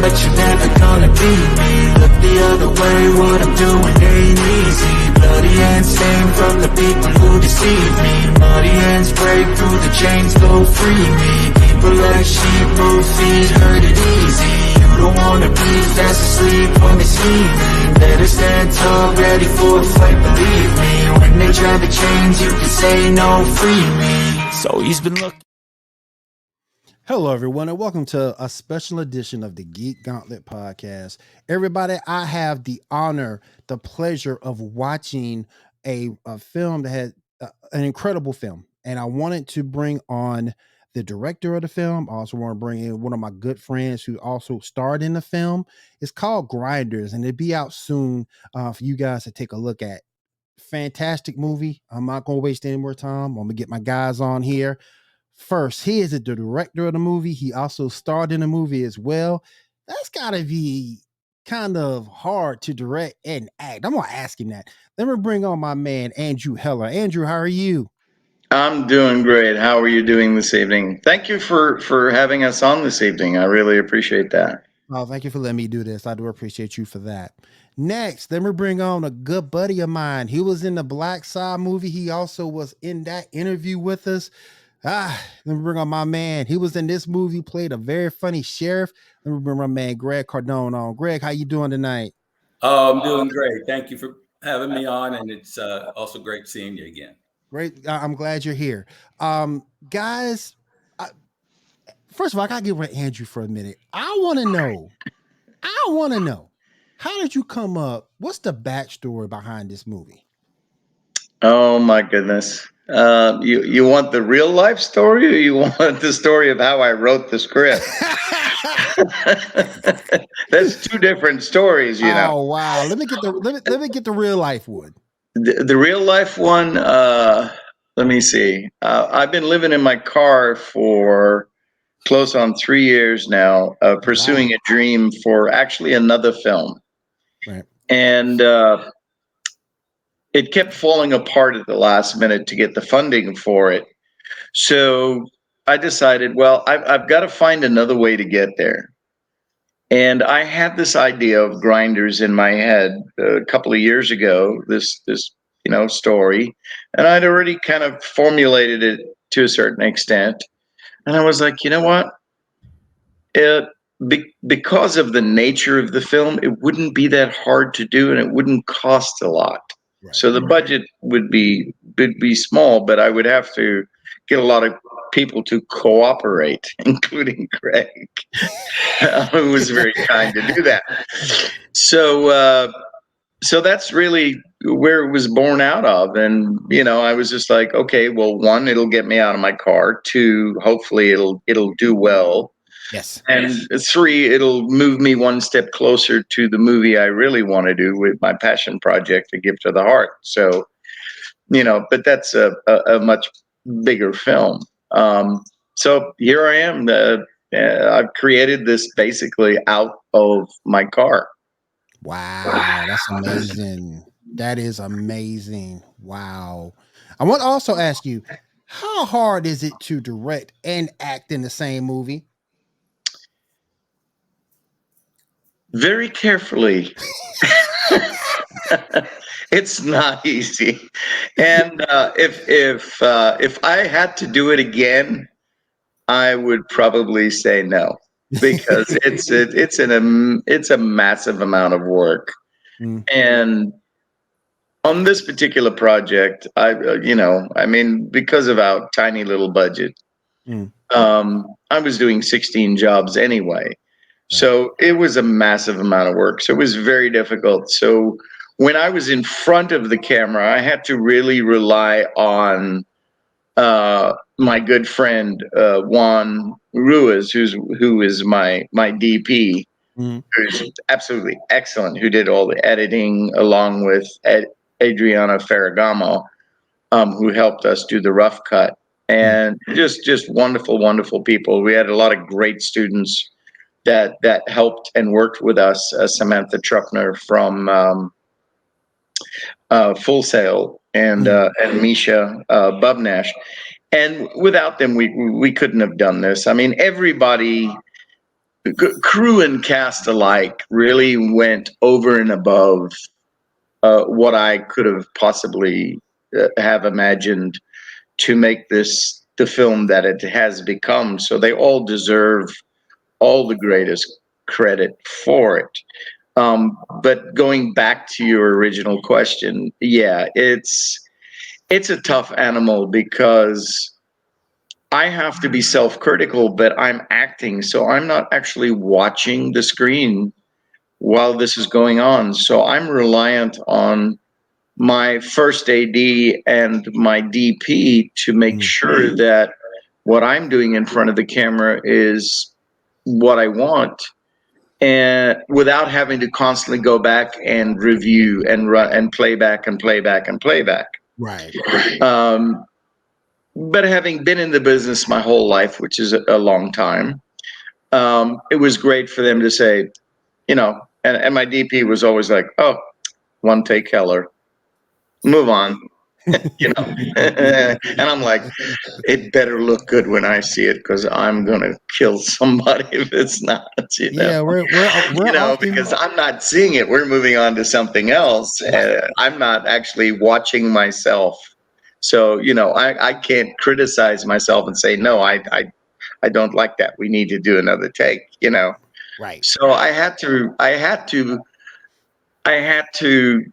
but you're never gonna beat me. Look the other way, what I'm doing ain't easy. Bloody hands stained from the people who deceive me. Muddy hands break through the chains, go free me. People like sheep move feet, hurt it easy. You don't wanna be fast asleep when they see me. Better stand tall, ready for a fight, believe me. When they try to change, you can say no, free me. So he's been looking. Hello, everyone, and welcome to a special edition of the Geek Gauntlet podcast. Everybody, I have the honor, the pleasure of watching a film that had an incredible film, and I wanted to bring on the director of the film. I also want to bring in one of my good friends who also starred in the film. It's called Grinders, and it'll be out soon for you guys to take a look at. Fantastic movie. I'm not going to waste any more time. I'm going to get my guys on here. First, he is the director of the movie. He also starred in the movie as well. That's got to be kind of hard to direct and act. I'm going to ask him that. Let me bring on my man, Andrew Heller. Andrew, how are you? I'm doing great. How are you doing this evening? Thank you for having us on this evening. I really appreciate that. Oh, thank you for letting me do this. I do appreciate you for that. Next, let me bring on a good buddy of mine. He was in the Black Side movie. He also was in that interview with us. Let me bring on my man. He was in this movie, played a very funny sheriff. Let me bring my man, Greg Cardone on. Greg, how you doing tonight? Oh, I'm doing great. Thank you for having me on, and it's also great seeing you again. Great. I'm glad you're here. Guys, first of all, I gotta get with Andrew for a minute. I want to know, how did you come up? What's the backstory behind this movie? Oh my goodness. You want the real life story, or you want the story of how I wrote the script? That's two different stories, you know. Oh wow. Let me get the real life one. The real life one, let me see. I've been living in my car for close on 3 years now, pursuing a dream for actually another film. Right. And it kept falling apart at the last minute to get the funding for it. So I decided, well, I've got to find another way to get there. And I had this idea of Grinders in my head a couple of years ago, this story, and I'd already kind of formulated it to a certain extent. And I was like, you know what? Because of the nature of the film, it wouldn't be that hard to do, and it wouldn't cost a lot. Right. So the budget would be small, but I would have to get a lot of people to cooperate, including Greg, who was very kind to do that. So that's really where it was born out of. And, I was just like, okay, well, one, it'll get me out of my car. Two, hopefully it'll do well. Yes. And three, it'll move me one step closer to the movie I really want to do with my passion project, A Gift of the Heart. So, but that's a much bigger film. So here I am. I've created this basically out of my car. Wow, that's amazing. That is amazing. Wow. I want to also ask you, how hard is it to direct and act in the same movie? Very carefully. It's not easy. And if I had to do it again, I would probably say no, because it's a massive amount of work. Mm. And on this particular project, because of our tiny little budget, I was doing 16 jobs anyway. So it was a massive amount of work. So it was very difficult. So when I was in front of the camera, I had to really rely on my good friend Juan Ruiz, who is my DP, who's absolutely excellent, who did all the editing, along with Adriana Ferragamo, who helped us do the rough cut, and just wonderful, wonderful people. We had a lot of great students that helped and worked with us, Samantha Truppner from Full Sail, and Misha Bubnash. And without them, we couldn't have done this. I mean, everybody crew and cast alike really went over and above what I could have possibly have imagined to make this the film that it has become. So they all deserve all the greatest credit for it. But going back to your original question, yeah, it's a tough animal because I have to be self-critical, but I'm acting, so I'm not actually watching the screen while this is going on. So I'm reliant on my first AD and my DP to make sure that what I'm doing in front of the camera is what I want, and without having to constantly go back and review and run and play back and play back and play back. Right. But having been in the business my whole life, which is a long time, it was great for them to say, and my DP was always like, oh, one take Heller, move on. And I'm like, it better look good when I see it because I'm gonna kill somebody if it's not. Yeah, we're often Because I'm not seeing it. We're moving on to something else. I'm not actually watching myself. So I can't criticize myself and say no. I don't like that. We need to do another take. right. So I had to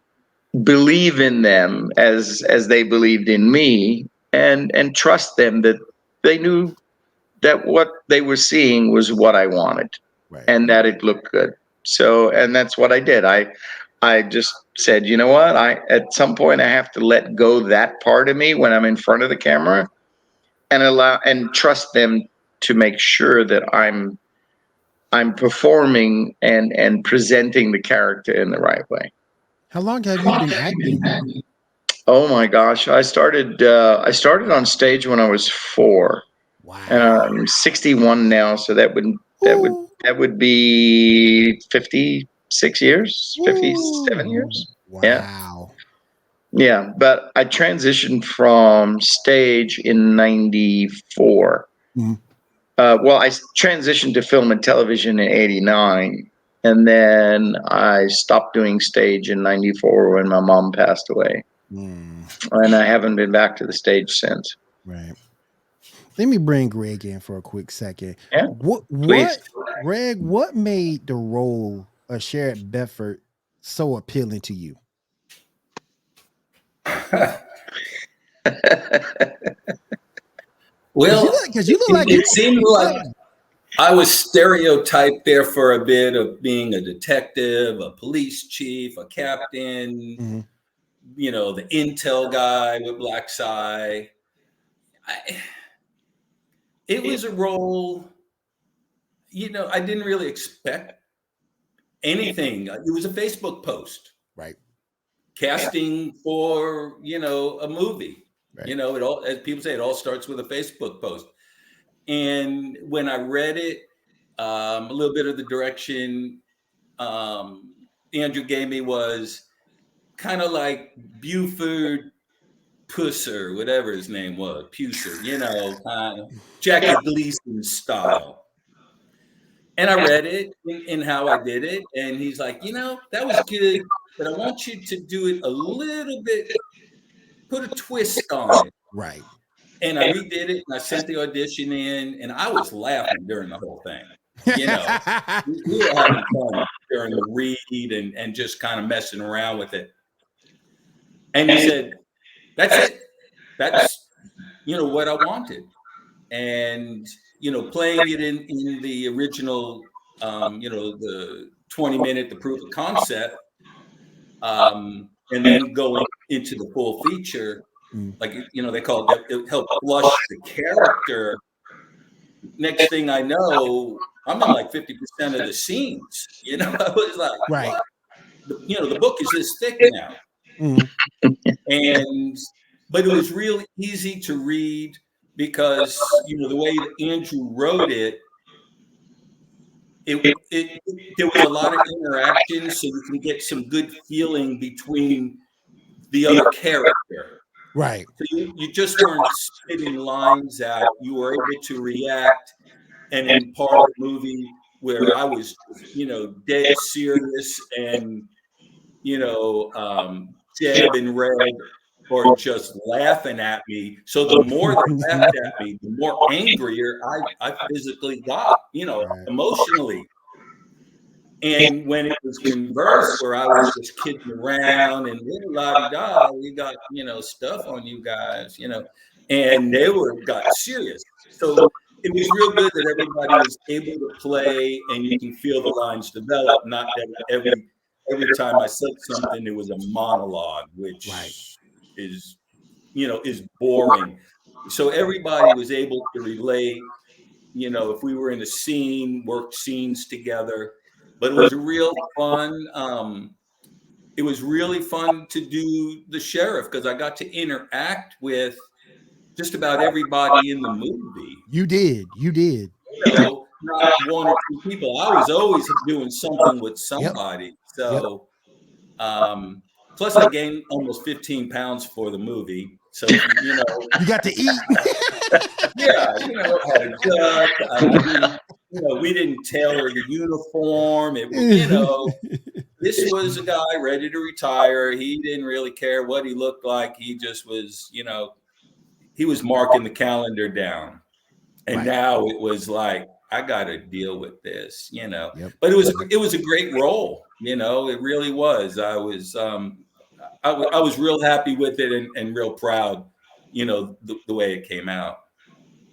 believe in them as they believed in me, and trust them that they knew that what they were seeing was what I wanted, Right. and that it looked good. So, and that's what I did. I just said, you know what? At some point I have to let go that part of me when I'm in front of the camera and allow and trust them to make sure that I'm performing and presenting the character in the right way. How long have you been acting? Oh my gosh, I started on stage when I was 4. And Wow. I'm 61 now, so that Ooh. would be 56 years, 57 Ooh. years. Yeah. Wow. Yeah, but I transitioned from stage in 94. Mhm. Well, I transitioned to film and television in 89, and then I stopped doing stage in 94 when my mom passed away. Mm, And I haven't been back to the stage since. right. Let me bring Greg in for a quick second. Yeah, What, please. Greg, what made the role of Sheriff Bedford so appealing to you? Well, Because you look like it seemed like I was stereotyped there for a bit of being a detective, a police chief, a captain, Mhm. The intel guy with black eye. It was a role, I didn't really expect anything. It was a Facebook post Right. casting for, a movie. Right. It all, as people say, it all starts with a Facebook post. And when I read it, a little bit of the direction Andrew gave me was kind of like Buford Pusser, whatever his name was, Pusser, Jackie Gleason style. And I read it in how I did it. And he's like, that was good, but I want you to do it a little bit, put a twist on it. Right. And I redid it and I sent the audition in, and I was laughing during the whole thing. We were having fun during the read and just kind of messing around with it. And he said, that's it. That's, what I wanted. And, playing it in the original, the 20-minute, the proof of concept, and then going into the full feature, like, they call it helped flush the character. Next thing I know, I'm in like 50% of the scenes. I was like, Right. what? The book is this thick now. But it was really easy to read because, the way that Andrew wrote it, there was a lot of interaction, so you can get some good feeling between the other character. Right. So you just weren't spitting lines out. You were able to react and impart the movie where I was, dead serious, and Jeb and Red are just laughing at me. So the more they laughed at me, the more angrier I physically got, Right. emotionally. And when it was converse, where I was just kidding around and little la-di-da, we got, stuff on you guys, and they got serious. So it was real good that everybody was able to play, and you can feel the lines develop, not that every time I said something, it was a monologue, which Right. is boring. So everybody was able to relate, if we were in a scene, worked scenes together. But it was real fun. It was really fun to do the sheriff, because I got to interact with just about everybody in the movie. You did. Not one or two people. I was always doing something with somebody. So, plus I gained almost 15 pounds for the movie. So, You got to eat. yeah, had a gut. We didn't tailor the uniform. It was, this was a guy ready to retire. He didn't really care what he looked like. He just was, he was marking the calendar down. And Right. now it was like, I got to deal with this, Yep. But it was a great role, it really was. I was I was real happy with it, and real proud, the way it came out.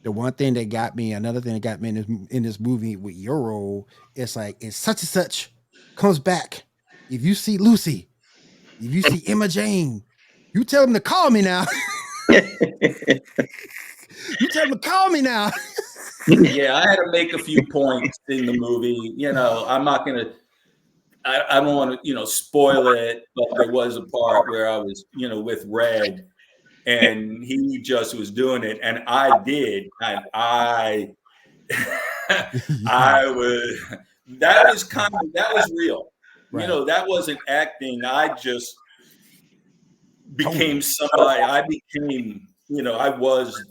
The one thing that got me, another thing that got me in this movie with your role, it's like, it's such and such comes back. If you see Lucy, if you see Emma Jane, you tell them to call me now. You tell them to call me now. Yeah, I had to make a few points in the movie. I'm not gonna. I don't want to, spoil it, but there was a part where I was, with Red, and he just was doing it, and I did, and I was. That was real. Right. That wasn't acting. I just became somebody. I became, I was,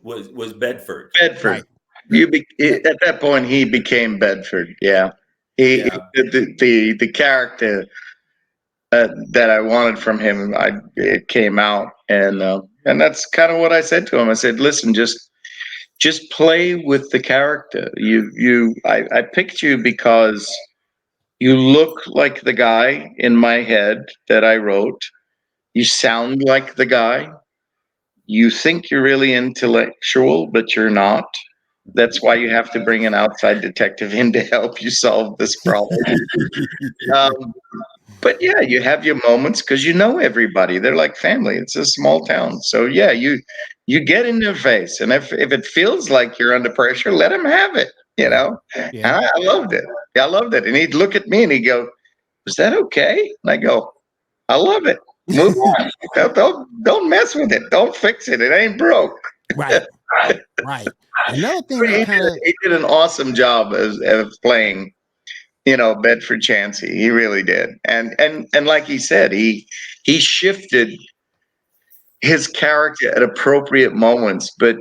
was Bedford. Bedford. Right. At that point, he became Bedford. Yeah, the character that I wanted from him, it came out, and that's kind of what I said to him. I said, "Listen, just play with the character. I picked you because you look like the guy in my head that I wrote. You sound like the guy. You think you're really intellectual, but you're not. That's why you have to bring an outside detective in to help you solve this problem." Um, but yeah, you have your moments because you know everybody. They're like family. It's a small town, so yeah, you get in their face, and if it feels like you're under pressure, let them have it. And Yeah. I loved it. I loved it, and he'd look at me and he'd go, "Was that okay?" And I go, "I love it. Move on. Don't mess with it. Don't fix it. It ain't broke." Right. Right. Another thing that kind of He did an awesome job of playing, Bedford Chansey. He really did. And like he said, he shifted his character at appropriate moments, but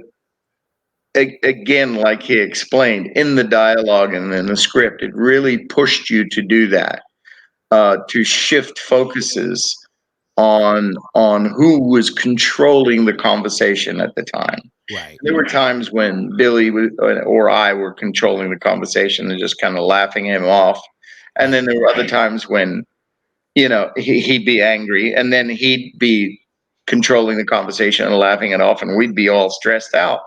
again, like he explained in the dialogue and in the script, it really pushed you to do that, to shift focuses on who was controlling the conversation at the time. right. There were times when Billy or I were controlling the conversation and just kind of laughing him off. And then there were other times when, he'd be angry and then he'd be controlling the conversation and laughing it off. And we'd be all stressed out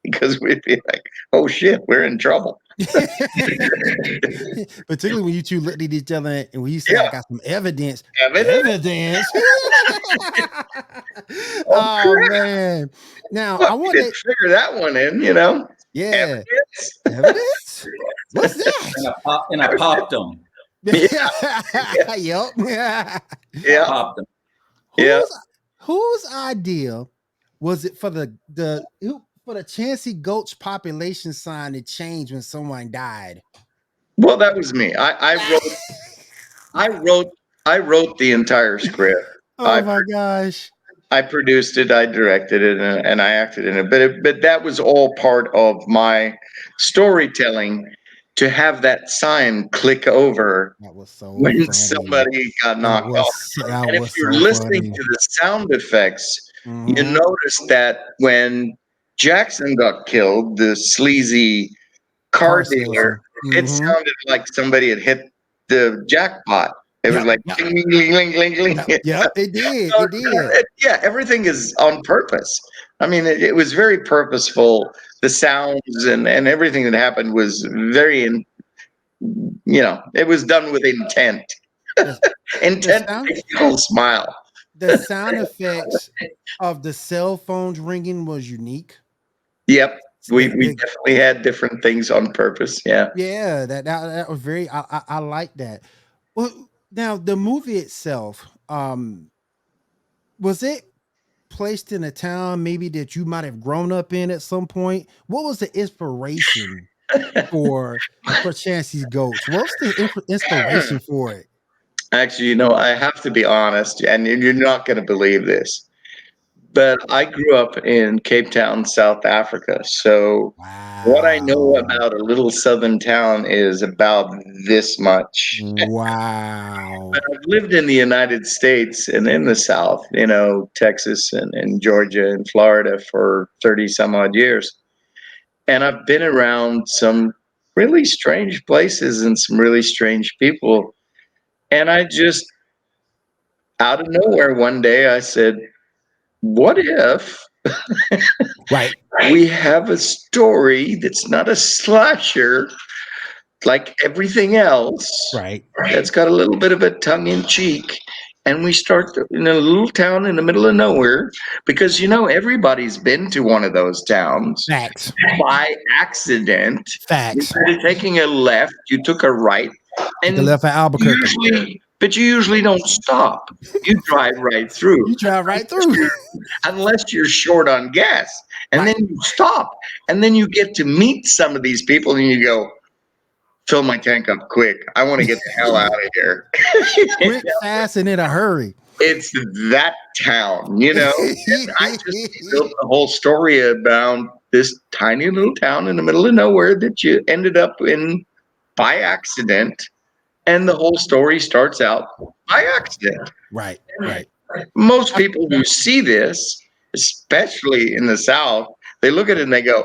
because we'd be like, "Oh shit, we're in trouble." Particularly when you two looked at each other and when you said, Yeah. "I got some evidence." Evidence? Oh man! Now I want to to figure that one in, Yeah. Evidence? Evidence? What's that? And I popped them. Yep. Yeah. Popped them. Yeah. Whose idea was it for the Chansey Gulch population sign to change when someone died? Well, that was me. I wrote the entire script. Oh my gosh. I produced it, I directed it, and I acted in it. But that was all part of my storytelling. to have that sign click over That was so when funny. somebody got knocked off. That And if was you're so listening funny. to the sound effects, you Mhm. notice that when Jackson got killed, the sleazy car dealer, salesman. it Mhm. sounded like somebody had hit the jackpot. It was Yep, like yep, ding, ding, ding, ding, ding, ding. yep. It did. So, It did. yeah, everything is on purpose. I mean, it was very purposeful. The sounds and everything that happened was very, it was done with intent. The, the Intent sound makes people smile. the sound effects of the cell phones ringing was unique. Yep, we The, we the definitely had different things on purpose. Yeah. Yeah, that was very. I like that. Well, now the movie itself, was it placed in a town maybe that you might have grown up in at some point? What was the inspiration for Chancey's Goats? What's the inspiration for it? Actually, I have to be honest, and you're not going to believe this, but I grew up in Cape Town, South Africa. So what I know Wow. about a little southern town is about this much. Wow. But I've lived in the United States and in the South, Texas and Georgia and Florida for 30 some odd years. And I've been around some really strange places and some really strange people. And I just, out of nowhere, one day I said, what if Right. we have a story that's not a slasher like everything else, Right. that's got a little bit of a tongue in cheek? And we start in a little town in the middle of nowhere because everybody's been to one of those towns Facts. by accident. Facts. Instead of taking a left, you took a right, Take a and left at Albuquerque. you usually don't stop. You drive right through, You drive right through. unless you're short on gas, and Right. then you stop, and then you get to meet some of these people, and you go, "Fill my tank up quick. I want to get the hell out of here." Quick, fast, and in a hurry. It's that town. And I just built a whole story about this tiny little town in the middle of nowhere that you ended up in by accident. And the whole story starts out by accident. Right. Right. Most people who see this, especially in the South, they look at it and they go,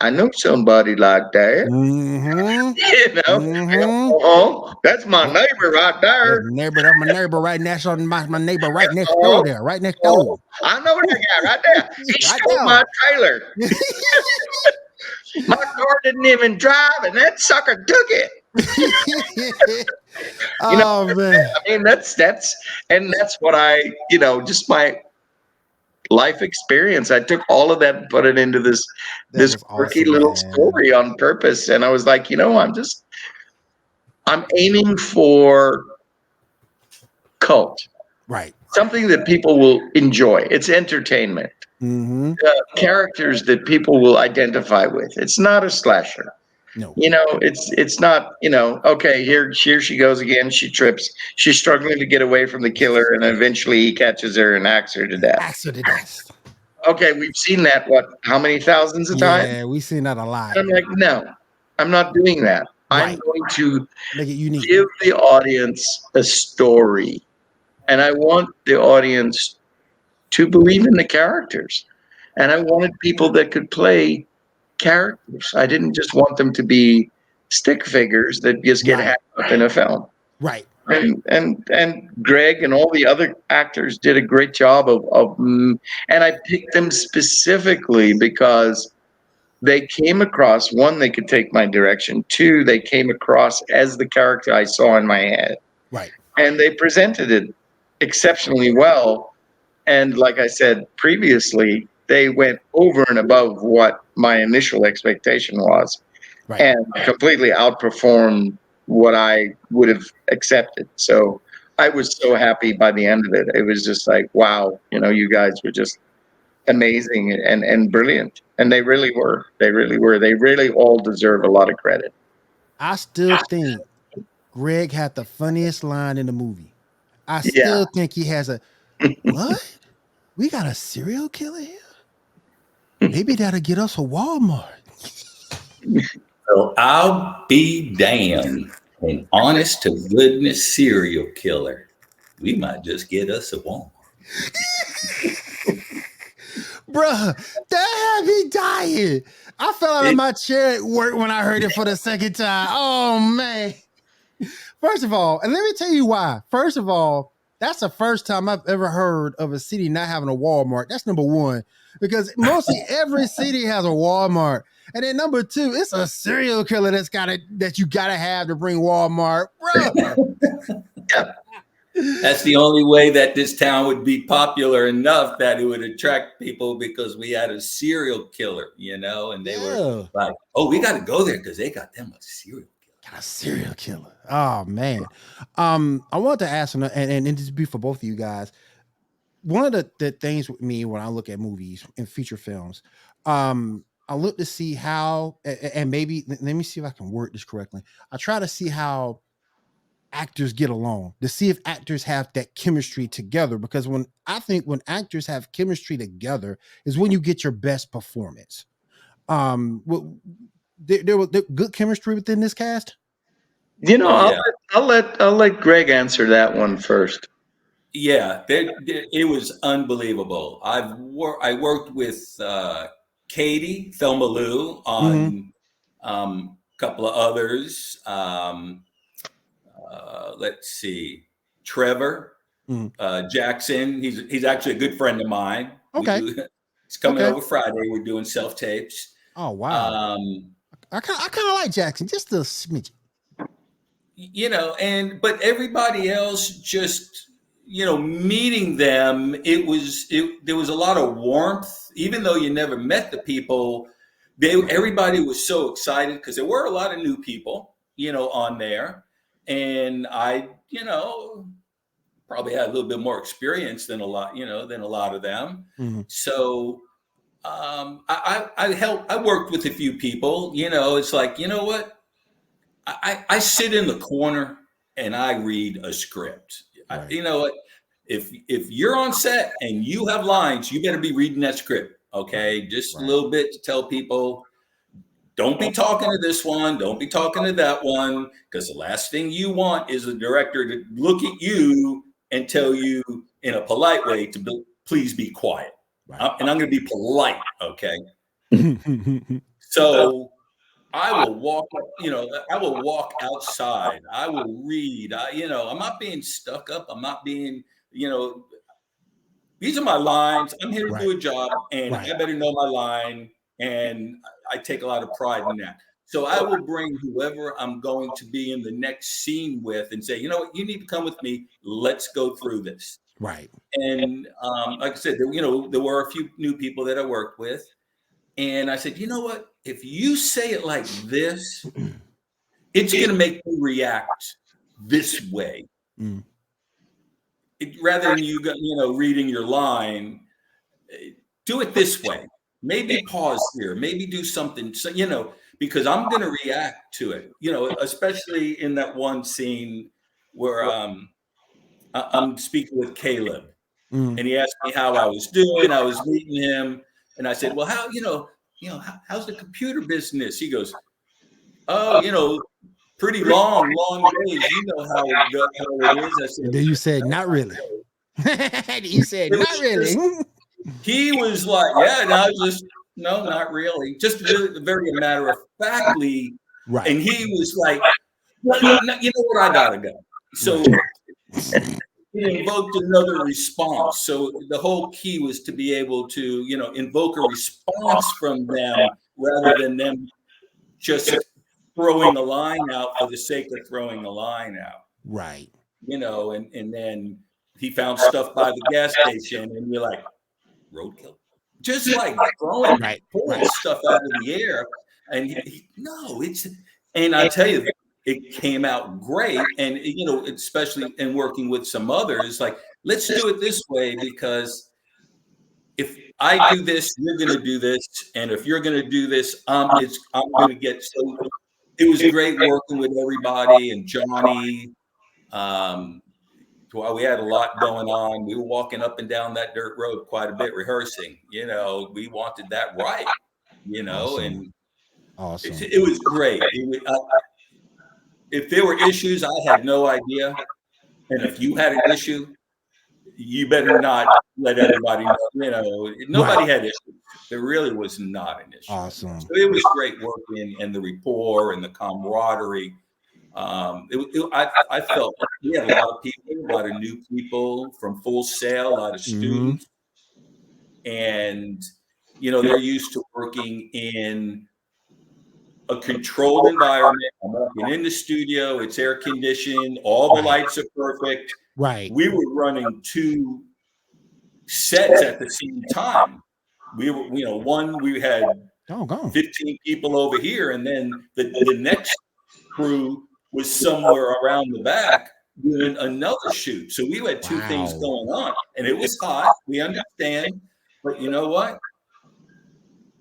I know somebody like that. Mm-hmm. They go, Mm-hmm. oh, that's my neighbor right there. That's my neighbor right next on my neighbor right next Oh, door there, right next oh, door. I know that guy right there. He Right stole my trailer. there. My car didn't even drive, and that sucker took it. Oh man. I mean, that's what just my life experience. I took all of that and put it into That this was quirky awesome, little man. story on purpose. And I was like, I'm aiming for cult, Right. something that people will enjoy. It's entertainment. Mm-hmm. Characters that people will identify with. It's not a slasher. No. It's not, okay, here she goes again. She trips. She's struggling to get away from the killer, and eventually he catches her and hacks her to death. Axe to the death. Okay, we've seen that, how many thousands of times? Yeah, we've seen that a lot. And I'm like, no, I'm not doing that. I'm Right. going to Make it unique. give the audience a story. And I want the audience to believe in the characters. And I wanted people that could play characters. I didn't just want them to be stick figures that just get Right. hacked up in a film. Right. And Greg and all the other actors did a great job and I picked them specifically because they came across, one, they could take my direction. Two, they came across as the character I saw in my head. Right. And they presented it exceptionally well. And like I said previously, they went over and above what my initial expectation was, Right. and completely outperformed what I would have accepted. So I was so happy by the end of it. It was just like, wow, you guys were just amazing and brilliant. And they really were. They really were. They really all deserve a lot of credit. I still think Greg had the funniest line in the movie. I Yeah. still think he has a what? We got a serial killer here? Maybe that'll get us a Walmart. So I'll be damned. An honest to goodness serial killer. We might just get us a Walmart. Bruh, that had me dying. I fell out of my chair at work when I heard it for the second time. Oh, man. First of all, and let me tell you why. First of all, that's the first time I've ever heard of a city not having a Walmart. That's number one, because mostly every city has a Walmart. And then number two, it's a serial killer that you gotta have to bring Walmart, bro. That's the only way that this town would be popular enough that it would attract people, because we had a serial killer, and they were like, oh, we got to go there because they got them a serial killer. Got a serial killer. Oh, man. I want to ask, and this be for both of you guys. One of the things with me when I look at movies and feature films, I look to see how, and maybe, let me see if I can word this correctly. I try to see how actors get along, to see if actors have that chemistry together, because when actors have chemistry together is when you get your best performance. There was good chemistry within this cast. I'll let Greg answer that one first. Yeah, it was unbelievable. I worked with Katie Thelma Lou on a couple of others. Let's see, Trevor Jackson. He's actually a good friend of mine. Okay, he's coming over Friday. We're doing self tapes. Oh wow! I kind of like Jackson, just a smidge. But everybody else, just meeting them, there was a lot of warmth, even though you never met the people. Everybody was so excited because there were a lot of new people, on there. And I, probably had a little bit more experience than a lot of them. So I worked with a few people. It's like, you know what? I sit in the corner and I read a script. Right. You know what? If you're on set and you have lines, you better be reading that script. Okay, just a little bit to tell people. Don't be talking to this one. Don't be talking to that one, because the last thing you want is a director to look at you and tell you in a polite way to please be quiet. Right. And I'm going to be polite, okay? So I will walk, I will walk outside. I will read. I'm not being stuck up. I'm not being, these are my lines. I'm here to do a job, and I better know my line. And I take a lot of pride in that. So I will bring whoever I'm going to be in the next scene with and say, you know what, you need to come with me. Let's go through this. Right. And like I said, there were a few new people that I worked with. And I said, you know what, if you say it like this, it's going to make me react this way. Rather than you reading your line, do it this way. Maybe pause here, maybe do something, so, because I'm going to react to it, especially in that one scene where I'm speaking with Caleb and he asked me how I was doing. I was meeting him and I said, well, how's the computer business? He goes, oh, pretty long days. You know how it is. I said, and then you said, not really. You said, not really. He was like, yeah, no, not really. Just really, very matter of factly. Right. And he was like, well, you know what, I gotta go. So it invoked another response. So the whole key was to be able to, invoke a response from them rather than them just throwing a line out for the sake of throwing a line out. Right. And then he found stuff by the gas station and you're like, roadkill, just like throwing stuff out of the air. And and I tell you, it came out great. And especially in working with some others, like, let's do it this way, because if I do this, you're going to do this, and if you're going to do this, I'm going to get. So it was great working with everybody and Johnny. While we had a lot going on, we were walking up and down that dirt road quite a bit, rehearsing. We wanted that right, awesome. Awesome. It was great. If there were issues, I had no idea. And if you had an issue, you better not let everybody know. Nobody Right. had issues. There really was not an issue. Awesome. So it was great working, and the rapport and the camaraderie. I felt we had a lot of people, a lot of new people from Full Sail, a lot of students, and they're used to working in a controlled environment. I'm walking in the studio, it's air conditioned, all the lights are perfect. Right. We were running 2 sets at the same time. We were, we had 15 people over here, and then the next crew was somewhere around the back doing another shoot. So we had 2 things going on, and it was hot. We understand, but you know what?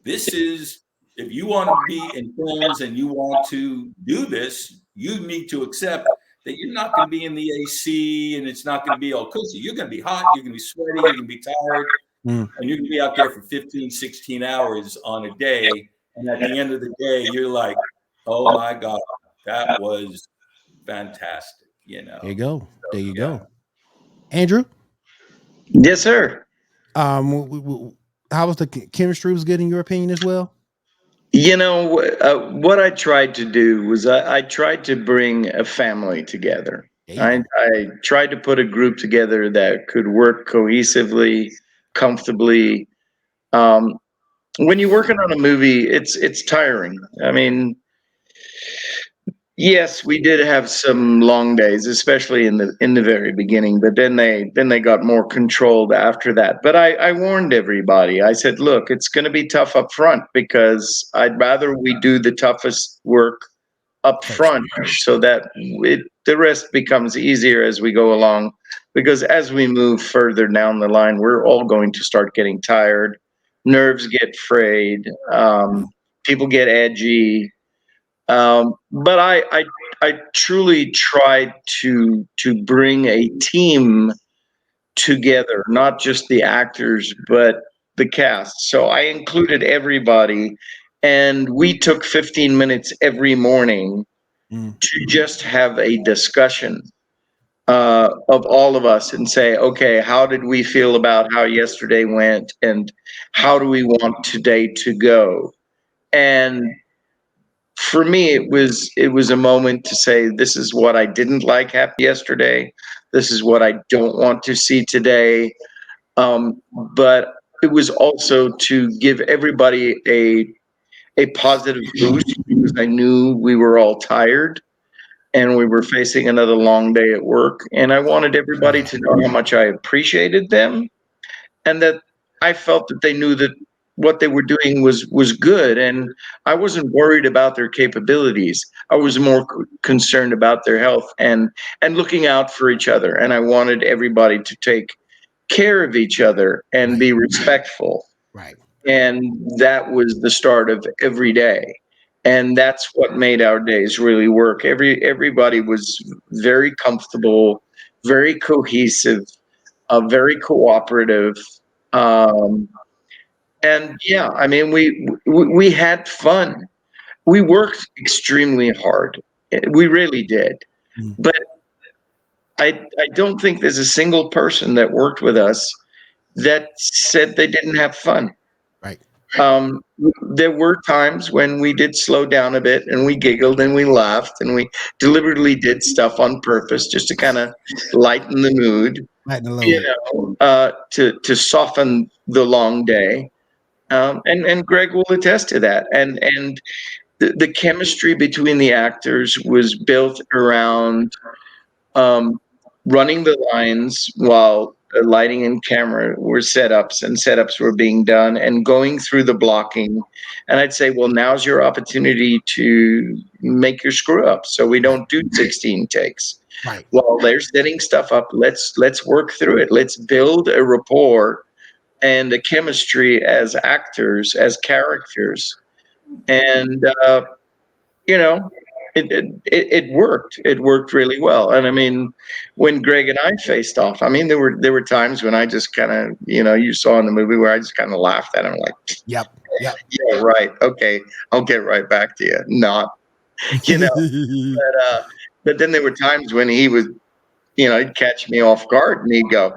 This is, if you want to be in films and you want to do this, you need to accept that you're not going to be in the AC and it's not going to be all cozy. You're going to be hot, you're going to be sweaty, you're going to be tired, and you're going to be out there for 15, 16 hours on a day. And at the end of the day, you're like, oh my God, that was fantastic. There you go. There you go. Andrew? Yes, sir. How was the chemistry? Was good in your opinion as well? What I tried to do was I tried to bring a family together. I tried to put a group together that could work cohesively, comfortably. When you're working on a movie, it's tiring. I mean, yes, we did have some long days, especially in the very beginning, but then they got more controlled after that. But I warned everybody. I said, look, it's going to be tough up front because I'd rather we do the toughest work up front so that the rest becomes easier as we go along. Because as we move further down the line, we're all going to start getting tired. Nerves get frayed. People get edgy. But I truly tried to bring a team together, not just the actors, but the cast. So I included everybody, and we took 15 minutes every morning to just have a discussion of all of us and say, okay, how did we feel about how yesterday went, and how do we want today to go? And for me, it was a moment to say, this is what I didn't like happened yesterday. This is what I don't want to see today. But it was also to give everybody a positive boost, because I knew we were all tired and we were facing another long day at work. And I wanted everybody to know how much I appreciated them, and that I felt that they knew that what they were doing was good, and I wasn't worried about their capabilities. I was more concerned about their health and looking out for each other. And I wanted everybody to take care of each other and be respectful. Right. And that was the start of every day. And that's what made our days really work. Everybody was very comfortable, very cohesive, very cooperative. And yeah, I mean, we had fun. We worked extremely hard. We really did. But I don't think there's a single person that worked with us that said they didn't have fun. Right. There were times when we did slow down a bit, and we giggled and we laughed, and we deliberately did stuff on purpose just to kind of lighten the mood, to soften the long day. And Greg will attest to that. And the chemistry between the actors was built around running the lines while lighting and camera were setups were being done, and going through the blocking. And I'd say, well, now's your opportunity to make your screw up, so we don't do 16 takes. Right. While they're setting stuff up, let's work through it. Let's build a rapport and a chemistry as actors, as characters. And it worked. It worked really well. And I mean, when Greg and I faced off, I mean, there were times when I just kind of, you saw in the movie where I just kind of laughed at him, like, yep. oh, right, okay, I'll get right back to you. Not, you know, but then there were times when he would, he'd catch me off guard and he'd go,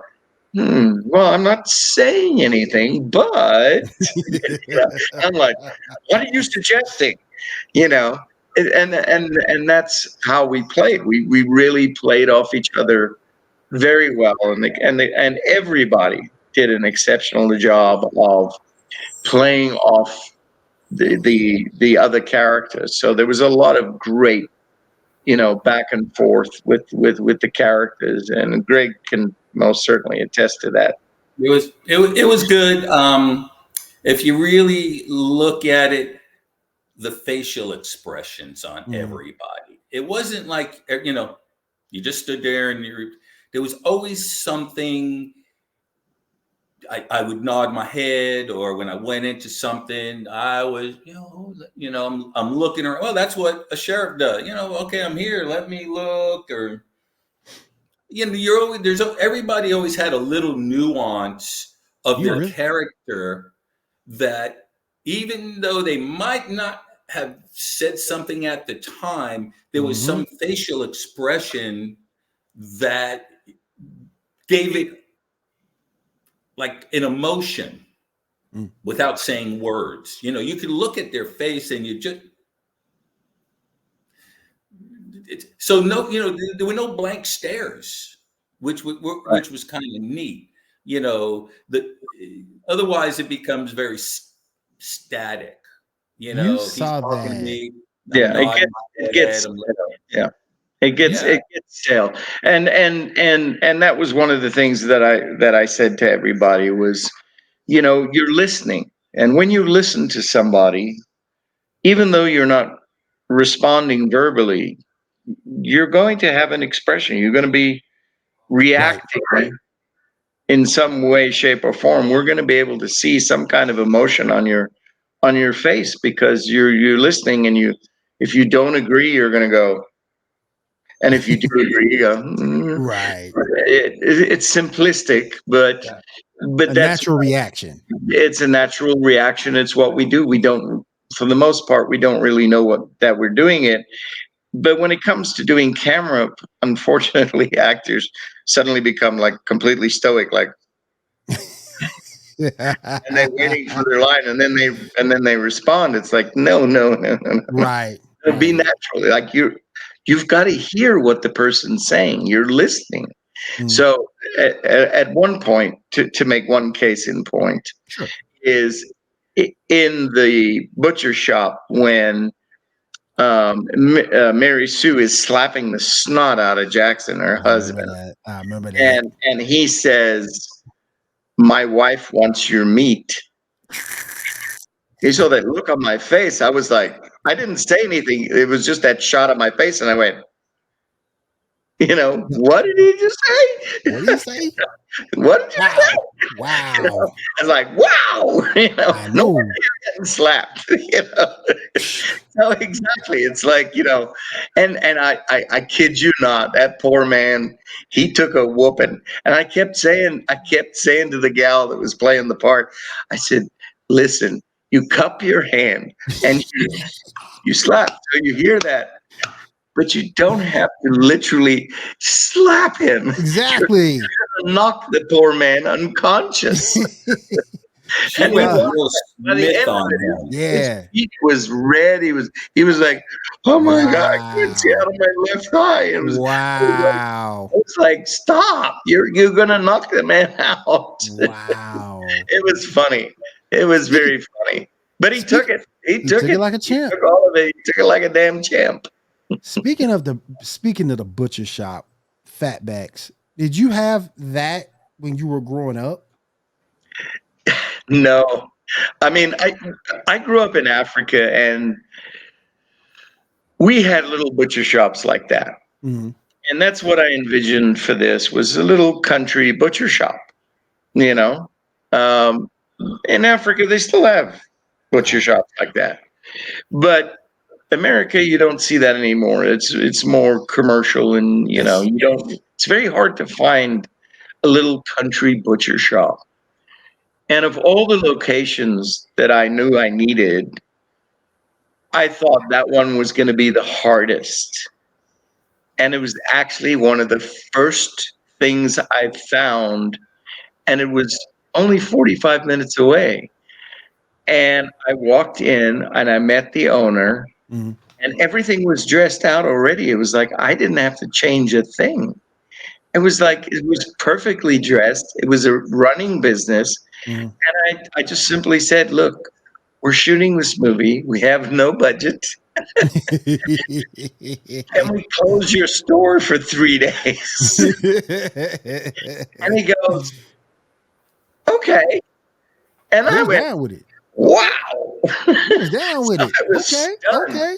well, I'm not saying anything, but I'm like, what are you suggesting? You know, and that's how we played. We really played off each other very well, and everybody did an exceptional job of playing off the other characters. So there was a lot of great, back and forth with the characters, and Greg can most certainly attest to that. It was good. If you really look at it, the facial expressions on everybody, it wasn't like you just stood there and there was always something. I would nod my head, or when I went into something, I was, I'm looking around. Well, that's what a sheriff does. Okay, I'm here. Let me look. Or, everybody always had a little nuance of their character that, even though they might not have said something at the time, there was some facial expression that gave it like an emotion without saying words. You could look at their face and you just, so no, there were no blank stares, which was kind of neat. Otherwise it becomes very static. You he's saw talking that. to me. Yeah, it gets yeah. It gets stale, and that was one of the things that I said to everybody was, you're listening, and when you listen to somebody, even though you're not responding verbally, you're going to have an expression. You're going to be reacting in some way, shape, or form. We're going to be able to see some kind of emotion on your face because you're listening, and if you don't agree, you're going to go. And if you do agree, you go, Right. It's simplistic, but A natural reaction. It's a natural reaction. It's what we do. We don't, for the most part, we don't really know that we're doing it. But when it comes to doing camera, unfortunately, actors suddenly become like completely stoic, like, and they're waiting for their line, and then they respond. It's like, no. Right. Be natural. Like you've got to hear what the person's saying. You're listening. So at one point, to make one case in point, is in the butcher shop when Mary Sue is slapping the snot out of Jackson, her husband. I remember that. And he says, "My wife wants your meat." He saw that look on my face. I was like, I didn't say anything. It was just that shot of my face, and I went, what did he just say? What did he say? What did you say? Wow. I was like, wow. I know. No wonder you're getting slapped. So exactly. It's like, and I kid you not, that poor man, he took a whooping. And I kept saying to the gal that was playing the part, I said, listen, you cup your hand and you slap. So you hear that. But you don't have to literally slap him. Exactly. You're gonna knock the poor man unconscious. She went real Smith on him. Yeah. He was red. He was like, oh my God, I can't see out of my left eye. It was wow. It's like, stop. You're gonna knock the man out. Wow. It was funny. It was very funny. But he took it. He took it like a champ. He took all of it. He took it like a damn champ. Speaking of the butcher shop, fatbacks, did you have that when you were growing up? No, I mean, I grew up in Africa, and we had little butcher shops like that, and that's what I envisioned for this was a little country butcher shop. In Africa, they still have butcher shops like that, but America, you don't see that anymore. It's more commercial, and you don't. It's very hard to find a little country butcher shop. And of all the locations that I knew I needed, I thought that one was going to be the hardest. And it was actually one of the first things I found, and it was only 45 minutes away. And I walked in and I met the owner, Mhm. and everything was dressed out already. It was like I didn't have to change a thing. It was like it was perfectly dressed. It was a running business. Mhm. And I just simply said, look, we're shooting this movie. We have no budget. Can we close your store for 3 days? And he goes, okay. And He I was went, down with it. wow. He was down with So it. I was Okay. stunned. Okay.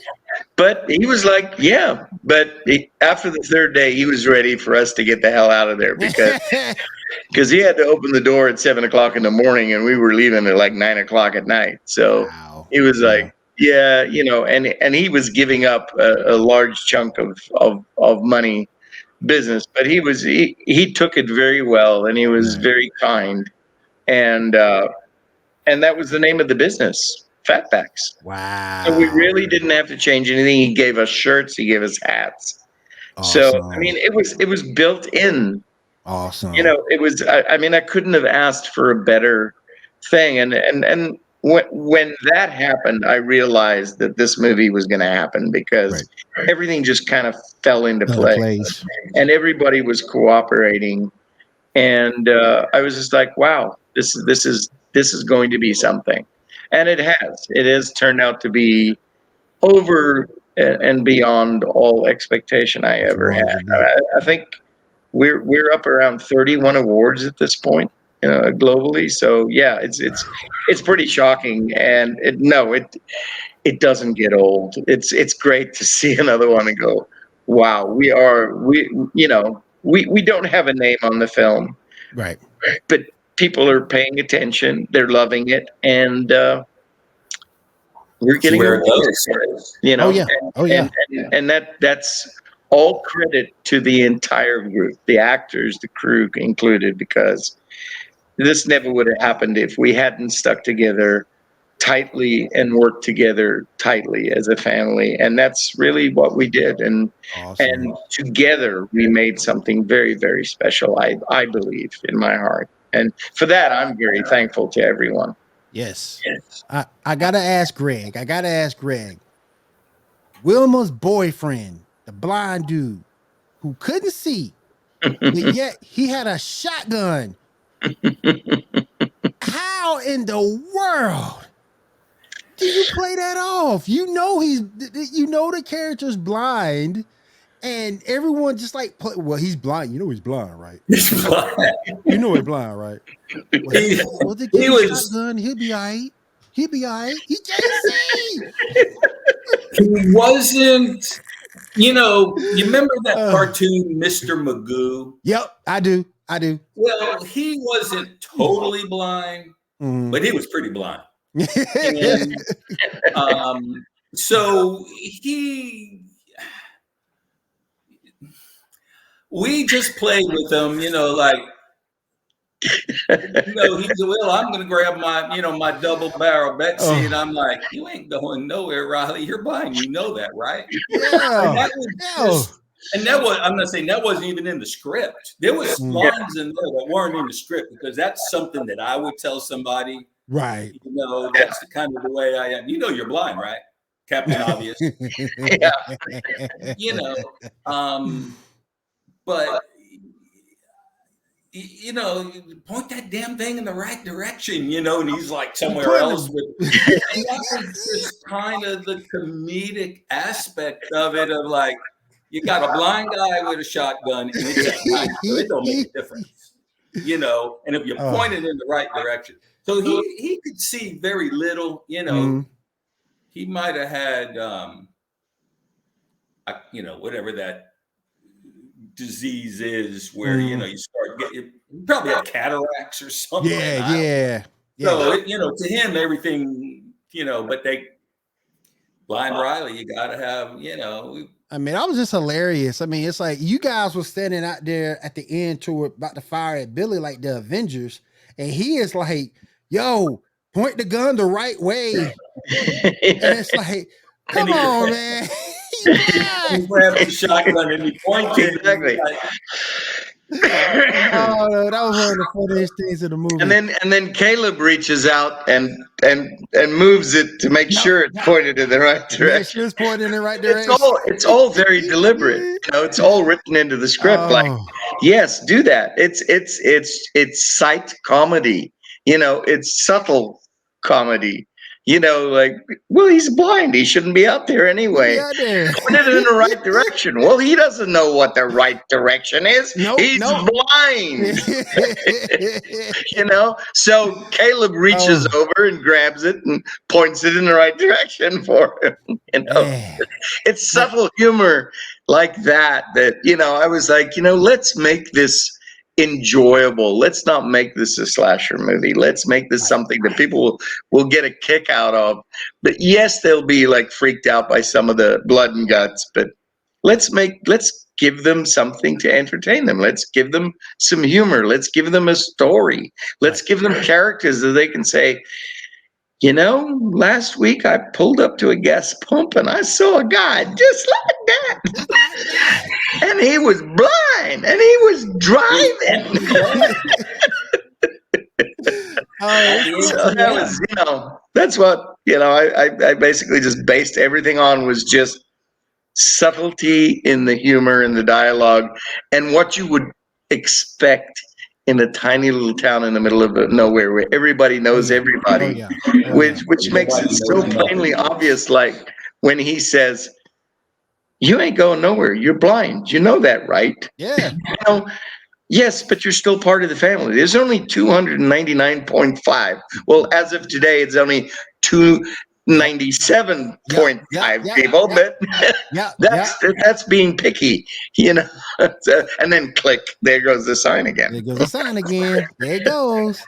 But he was like, yeah. But after the third day, he was ready for us to get the hell out of there because he had to open the door at 7 o'clock in the morning, and we were leaving at like 9 o'clock at night. So Wow. he was Wow. like, yeah, and he was giving up a large chunk of money business, but he took it very well, and he was Right. very kind, and that was the name of the business, Fatbacks. So we Wow. really didn't have to change anything. He gave us shirts, he gave us hats. So I Awesome. mean, it was built in. Awesome. It was. I mean, I couldn't have asked for a better thing. And when that happened, I realized that this movie was going to happen because Right. everything just kind of fell into Another place, place. and everybody was cooperating. And I was just like, wow, this is going to be something, and it has. It has turned out to be over and beyond all expectation I What you ever wanted had. to be. I think we're up around 31 awards at this point, globally. So yeah, it's pretty shocking, and it doesn't get old. It's great to see another one and go, wow, we don't have a name on the film, Right. but people are paying attention, they're loving it, and we're That's getting where it awards goes. for it, Oh yeah. Oh yeah. and that's all credit to the entire group, the actors, the crew included, because this never would have happened if we hadn't stuck together tightly and worked together tightly as a family. And that's really what we did. And Awesome. together we made something very, very special, I believe, in my heart. And for that, I'm very thankful to everyone. Yes. I gotta ask Greg. I gotta ask Greg. Wilma's boyfriend, the blind dude who couldn't see, but yet he had a shotgun. How in the world do you play that off? You know the character's blind, and everyone just like well, he's blind. You know he's blind, right? You know he's blind, right? Well, they give He him a was shotgun. He'll be all right. He'll be all right. He can't see. he wasn't, you remember that Uh, cartoon, Mr. Magoo? Yep, I do. I do. Well, he wasn't totally blind, Mhm. but he was pretty blind. And so we just played with him, like, he said, well, I'm going to grab my double barrel Betsy. And I'm like, you ain't going nowhere, Riley. You're blind. You know that, right? And Yeah. that was I'm not saying that wasn't even in the script. There was lines in there that weren't in the script, because that's something that I would tell somebody, Right. that's the kind of the way I am. You're blind, right? Captain Obvious. Yeah. But point that damn thing in the right direction, and he's like somewhere else. And that was just kind of the comedic aspect of it, of like, you got a blind guy with a shotgun, and it's at night, so it don't make a difference, and if you point it in the right direction. So he could see very little, he might have had, whatever that disease is where you start getting, you probably have cataracts or something. Yeah. So to him everything, but blind Riley, you gotta have, I mean, that was just hilarious. I mean, it's like you guys were standing out there at the end about to fire at Billy like the Avengers, and he is like yo, point the gun the right way. And it's like, come on, man. He He grabs the shotgun and he points it. Exactly. Oh no, that was one of the funniest things in the movie. And then Caleb reaches out and moves it to make sure it's pointed in the right Make direction. sure it's pointed in the right direction. It's all very deliberate. It's all written into the script. Like, yes, do that. It's sight comedy. It's subtle comedy. Like, well, he's blind. He shouldn't be out there anyway. Put it in the right direction. Well, he doesn't know what the right direction is. He's blind. So Caleb reaches over and grabs it and points it in the right direction for him. It's subtle humor like that. I was like, let's make this enjoyable. Let's not make this a slasher movie. Let's make this something that people will get a kick out of. But yes, they'll be like freaked out by some of the blood and guts, but let's give them something to entertain them. Let's give them some humor. Let's give them a story. Let's give them characters that they can say, last week I pulled up to a gas pump and I saw a guy just like that. And he was blind and he was driving. So that was, that's what, I basically just based everything on was just subtlety in the humor and the dialogue and what you would expect in a tiny little town in the middle of nowhere where everybody knows everybody, which makes it so plainly obvious. Like when he says, "You ain't going nowhere. You're blind. You know that, right?" Yeah. Yes, but you're still part of the family. There's only 299.5. Well, as of today, it's only 297.5 people, but that's being picky, and then click, there goes the sign again. There goes the sign again. There it goes.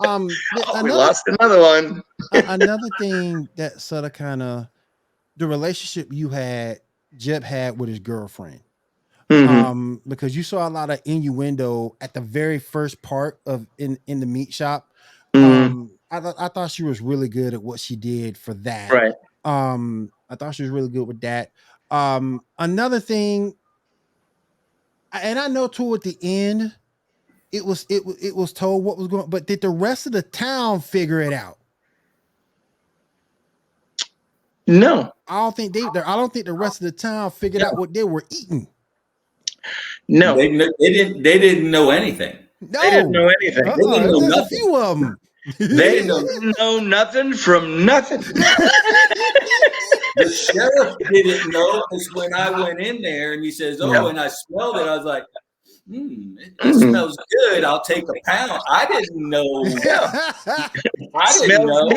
We lost another one. Another thing that sort of kind of the relationship Jeb had with his girlfriend. Because you saw a lot of innuendo at the very first part of in the meat shop. I thought she was really good at what she did for that. Right. I thought she was really good with that. Another thing, and I know toward the end, it was told what was going on, but did the rest of the town figure it out? No. I don't think the rest of the town figured out what they were eating. No, they didn't know anything. No, they didn't know anything. They didn't know There's nothing. a few of them. They didn't know nothing from nothing. The sheriff didn't know because when I went in there and he says, and I smelled it, I was like, it smells good. I'll take a pound. I didn't know. I didn't know.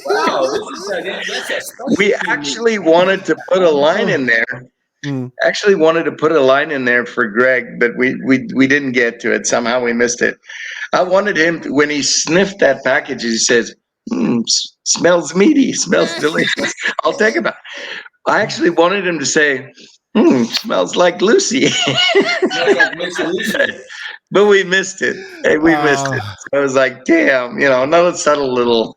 Wow, we actually wanted to put a line in there. Actually wanted to put a line in there for Greg, but we didn't get to it. Somehow we missed it. I wanted him to, when he sniffed that package, he says, smells meaty, smells delicious. I'll take it back. I actually wanted him to say, smells like Lucy. But we missed it. Hey, we missed it. So I was like, damn, another subtle little,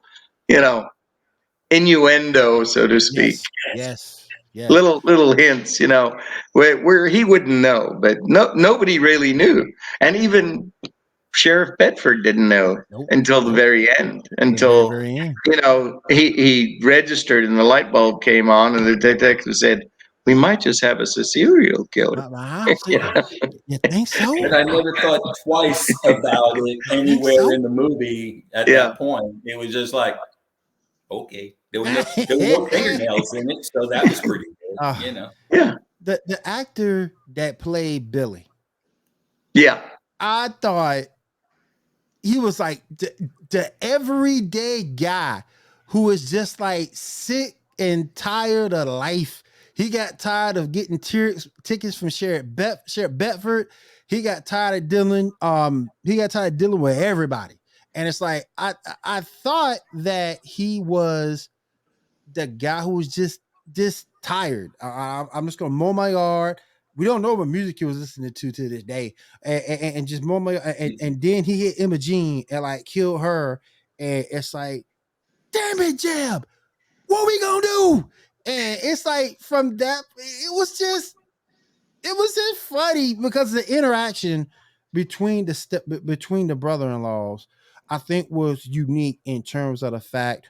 innuendo, so to speak. Yes. Yeah. Little hints, where he wouldn't know, but nobody really knew, and even Sheriff Bedford didn't know until the very end. Until he registered and the light bulb came on, and the detective said, "We might just have us a serial killer." You think so? And I never thought twice about it anywhere in the movie at that point. It was just like, okay. There were no fingernails in it, so that was pretty good, Yeah. The actor that played Billy. Yeah. I thought he was like the everyday guy who was just like sick and tired of life. He got tired of getting tickets from Sheriff Bedford. He got tired of dealing with everybody. And it's like I thought that he was the guy who was just tired. I'm just gonna mow my yard, We don't know what music he was listening to this day, and just more, and then he hit Imogene and like killed her, and it's like, damn it, Jeb, what we gonna do? And it's like from that, it was just funny because the interaction between the brother-in-laws, I think, was unique in terms of the fact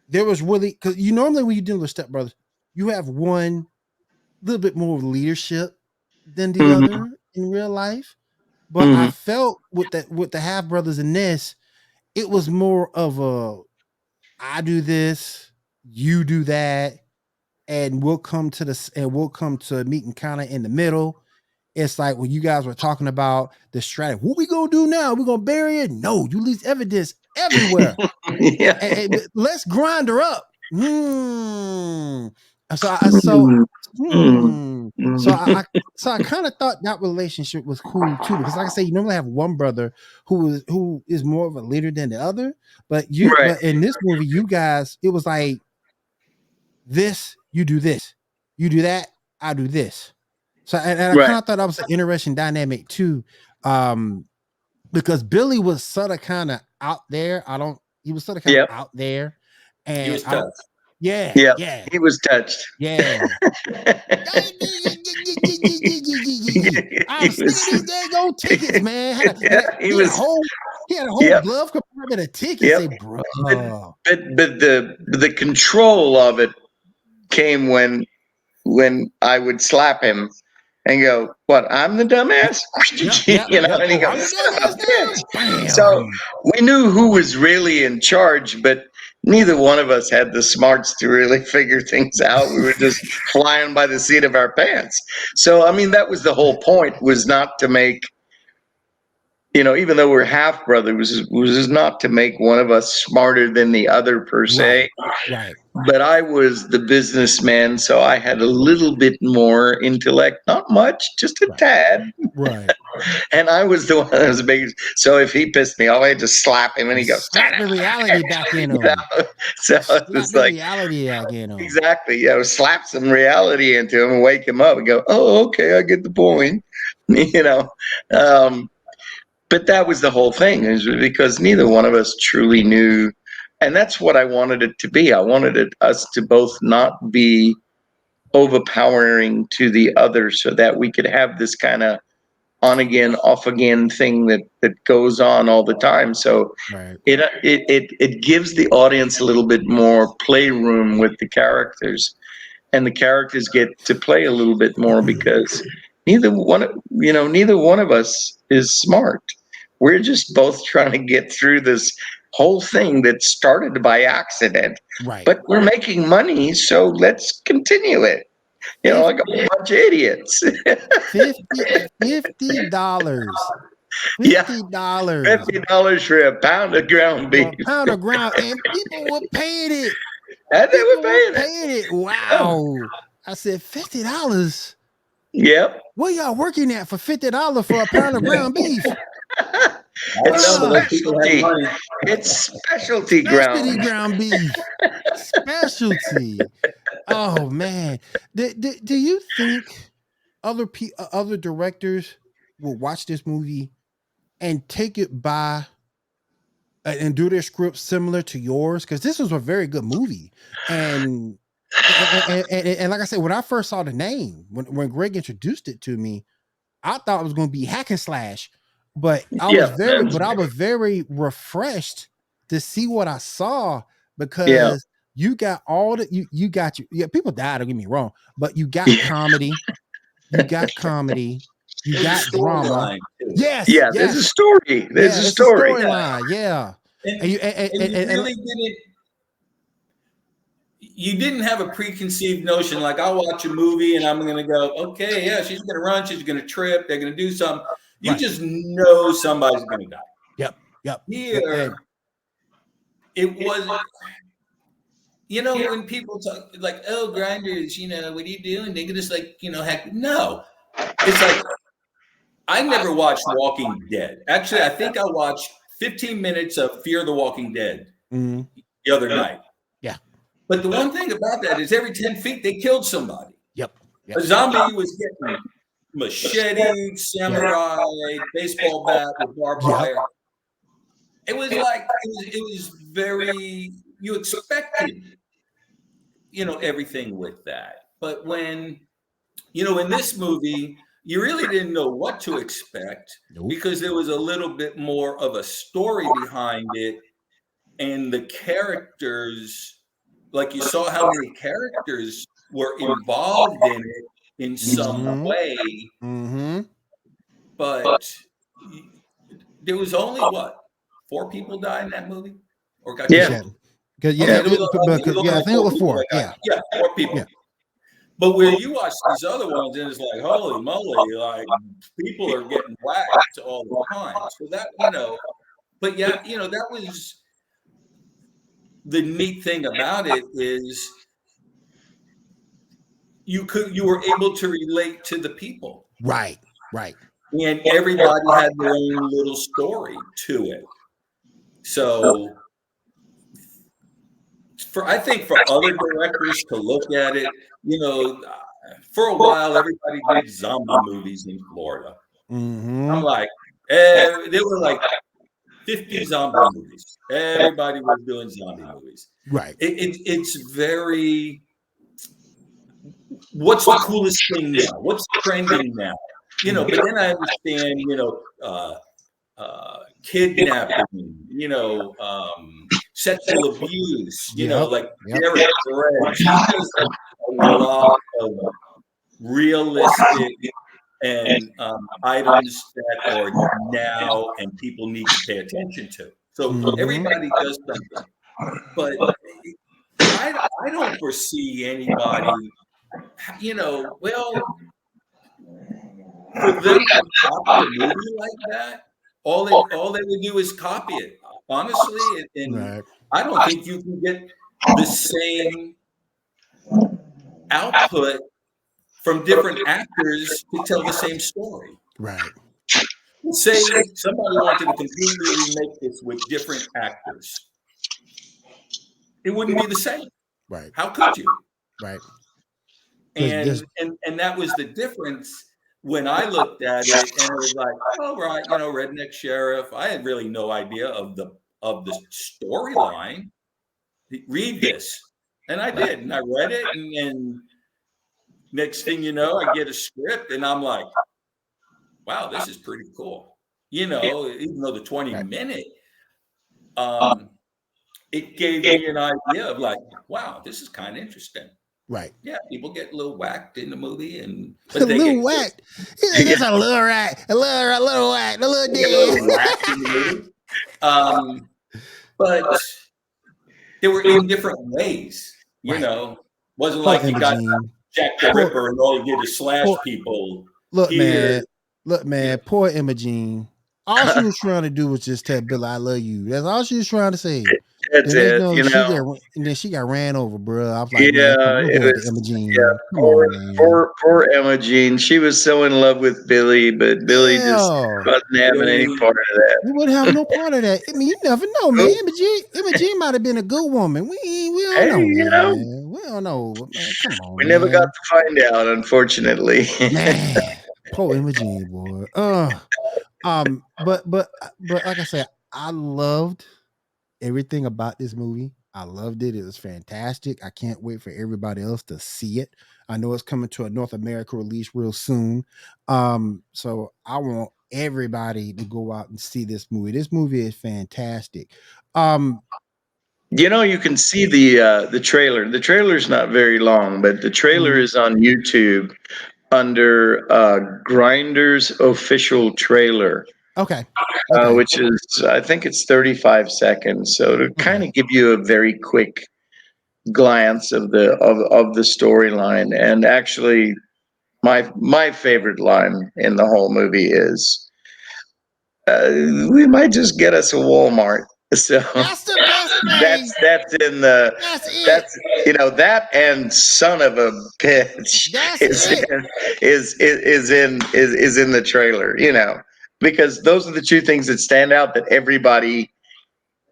there was really, because you normally when you deal with stepbrothers, you have one little bit more leadership than the other in real life. But I felt with the half brothers in this, it was more of a I do this, you do that, and we'll come to meeting kind of in the middle. It's like when you guys were talking about the strategy. What we gonna do now? We gonna bury it? No, you leave evidence everywhere. Yeah. Let's grind her up. So I kind of thought that relationship was cool too, because like I say, you normally have one brother who is more of a leader than the other, but in this movie, you guys, it was like this, you do this, you do that, I do this. So and I kind of thought that was an interesting dynamic too, because Billy was sort of kind of out there. He was sort of kind of out there, and he was touched. Yeah, he was touched. Yeah. I'm sick of these daggone tickets, man. He had a whole glove compartment of tickets. Say, bro. But the control of it came when I would slap him and go, "What? I'm the dumbass," and he goes, "Son of a bitch." So we knew who was really in charge, but neither one of us had the smarts to really figure things out. We were just flying by the seat of our pants. So I mean, that was the whole point: was not to make, even though we're half brothers, was not to make one of us smarter than the other per se. Right. But I was the businessman, so I had a little bit more intellect, not much, just a tad. Right. And I was the one that was big. So if he pissed me off, I just slap him, and he goes, slap the reality back in him. So it was like reality back in him. Exactly. Slap some reality into him and wake him up and go, "Oh, okay, I get the point." But that was the whole thing, is because neither one of us truly knew. And that's what I wanted it to be. I wanted us to both not be overpowering to the other, so that we could have this kind of on again, off again thing that goes on all the time. So it gives the audience a little bit more playroom with the characters, and the characters get to play a little bit more, because neither one of us is smart. We're just both trying to get through this whole thing that started by accident. Right. But we're making money, so let's continue it. Like a bunch of idiots. $50. $50 for a pound of ground beef. A pound of ground, and people were paying it. And they were paying it. Wow. I said $50. Yep. Where y'all working at for $50 for a pound of ground beef? It's specialty ground beef. Specialty. Oh man, do you think other directors will watch this movie and take it by and do their script similar to yours? Because this was a very good movie, and like I said, when I first saw the name, when Greg introduced it to me, I thought it was going to be hack and slash. But I was very refreshed to see what I saw, because you got all the people died, don't get me wrong, but you got comedy, you got drama. Yes. There's a story. There's a storyline. You didn't have a preconceived notion like, I'll watch a movie and I'm going to go, okay, yeah, she's going to run, she's going to trip, they're going to do something. You just know somebody's going to die. Yep. Here, it was, when people talk like, "Oh, grinders, what are you doing?" They're just like, heck, no. It's like, I never watched Walking Dead. Actually, I think I watched 15 minutes of Fear the Walking Dead the other night. Yeah. But the one thing about that is every 10 feet, they killed somebody. Yep. A zombie was getting machete, samurai, baseball bat with barbed wire. It was like it was very, you expected, everything with that. But when, in this movie, you really didn't know what to expect because there was a little bit more of a story behind it, and the characters, like you saw how many characters were involved in it in some way, but there was only what, 4 people died in that movie, or got killed? Because I think it was 4. 4 people. Yeah. But where you watch these other ones, and it's like, holy moly, like people are getting whacked all the time. So that, but that was the neat thing about it, is you were able to relate to the people. Right. And everybody had their own little story to it. So I think for other directors to look at it, for a while, everybody did zombie movies in Florida. I'm like, there were like 50 zombie movies. Everybody was doing zombie movies. Right. It's very, what's the coolest thing now? What's trending now? But then I understand, kidnapping, sexual abuse, like Derek Perez. He does a lot of realistic and items that are now and people need to pay attention to. So everybody does something, but I don't foresee anybody, for them to copy a movie like that, all they would do is copy it, honestly. And I don't think you can get the same output from different actors to tell the same story. Right. Say somebody wanted to completely remake this with different actors, it wouldn't be the same. Right. How could you? Right. And that was the difference when I looked at it, and it was like, oh, right, redneck sheriff. I had really no idea of the storyline. Read this, and I did, and I read it, and next thing you know, I get a script, and I'm like, wow, this is pretty cool. Even though the 20-minute, it gave me an idea of like, wow, this is kind of interesting. Right. Yeah, people get a little whacked in the movie, but a little whacked. It's a little whack, a little whack, a little whacked in the movie. But they were in different ways. Wasn't like you got Jack the Ripper and all you did is slash people. Look, man, poor Imogene. All she was trying to do was just tell Billy, "I love you." That's all she was trying to say. That's it. And then she got ran over, bro. I was like, Imogene. Poor Imogene. She was so in love with Billy, but Billy just wasn't having any part of that. We wouldn't have no part of that. I mean, you never know, man. Imogene might have been a good woman. We don't know, man. We don't know, man. Come on, we never got to find out, unfortunately. Man, poor Imogene, boy. But like I said, I loved everything about this movie. I loved it. It was fantastic. I can't wait for everybody else to see it. I know it's coming to a North America release real soon. So I want everybody to go out and see this movie. This movie is fantastic. You can see the trailer. The trailer's not very long, but the trailer is on YouTube under Grindr's official trailer. Okay. Which is, I think it's 35 seconds. So to kind of give you a very quick glance of the storyline, and actually my favorite line in the whole movie is, we might just get us a Walmart. So that's the best thing. That's in the that and son of a bitch is in the trailer, because those are the two things that stand out that everybody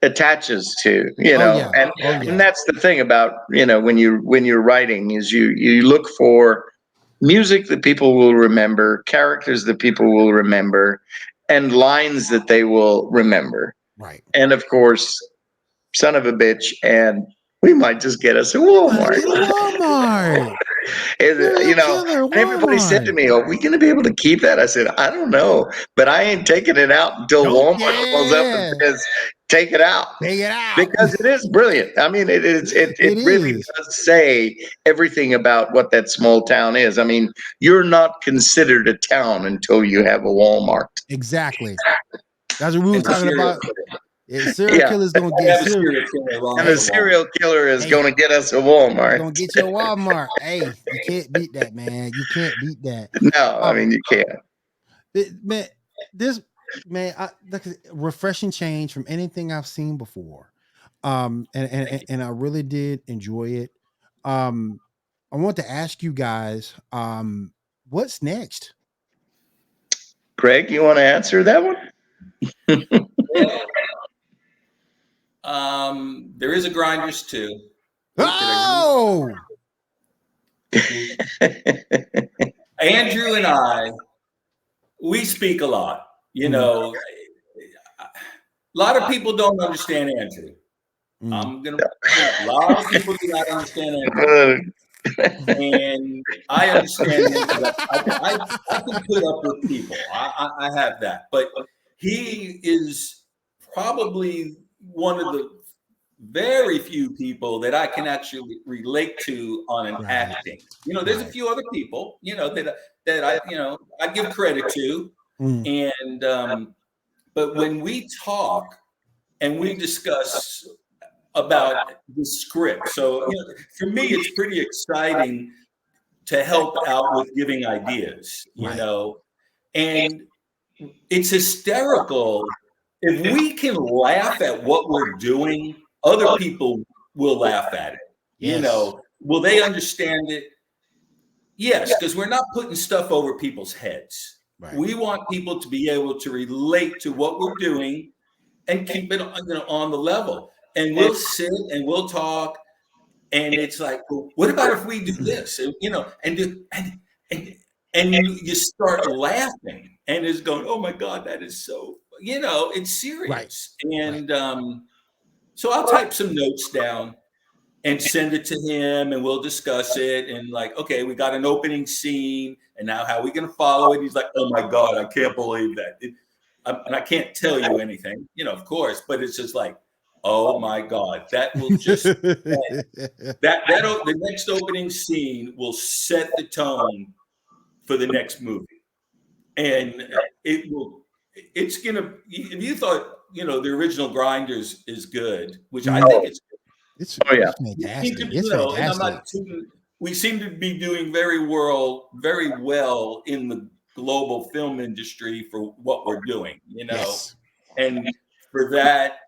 attaches to, and that's the thing about when you're writing is you look for music that people will remember, characters that people will remember, and lines that they will remember. Right. And of course, son of a bitch, and we might just get us a Let's Walmart. get a Walmart. You Serial know, killer and everybody said to Walmart. me, "Are we going to be able to keep that?" I said, "I don't know, but I ain't taking it out until Nope. Walmart pulls up and Yeah. says, 'Take it out,'" Take it out. because it is brilliant. I mean, it It really is. does say everything about what that small town is. I mean, you're not considered a town until you have a Walmart. Exactly. That's what we was And the talking serial about. killer. Serial Yeah, killer's gonna I get have a serial. serial killer along and with the Hey, the Walmart. serial killer is hey, going to get us a he's Walmart. gonna get you a Walmart. Hey, you can't beat that, man. You can't beat that. No, I Um, mean you can't. man, this man, like refreshing change from anything I've seen before. And I really did enjoy it. I want to ask you guys, what's next? Greg, you want to answer that one? Well, there is a Grinders too. Wait, did Oh, Andrew and I, we speak a lot. You Mm. know, a lot of people don't understand Andrew. I'm gonna. A lot of people do not understand Andrew, and I understand him because I can put up with people. I have that, but he is probably one of the very few people that I can actually relate to on an Right. acting. You know, there's a Right. few other people, you know, that I give credit to, Mm. and but when we talk and we discuss about the script, so you know, for me, it's pretty exciting to help out with giving ideas, you Right. know, and it's hysterical. If we can laugh at what we're doing, other people will laugh at it. You Yes. know, will they understand it? Yes, because we're not putting stuff over people's heads. Right. We want people to be able to relate to what we're doing and keep it on the level. And we'll sit and we'll talk, and it's like, well, what about if we do this? And, you know, and you start laughing, and it's going, oh my God, that is so. You know, it's serious. And so I'll type some notes down and send it to him, and we'll discuss it. And like, okay, we got an opening scene, and now how are we going to follow it? He's like, oh my God, I can't believe that. And I can't tell you anything, you know, of course, but it's just like, oh my God, that will just the next opening scene will set the tone for the next movie, and it's gonna. If you thought, you know, the original Grinders is good, which I think it's good. It's Oh yeah. fantastic. You It's know, and I'm fantastic. not. We seem to be doing very well in the global film industry for what we're doing. You know, Yes. and for that,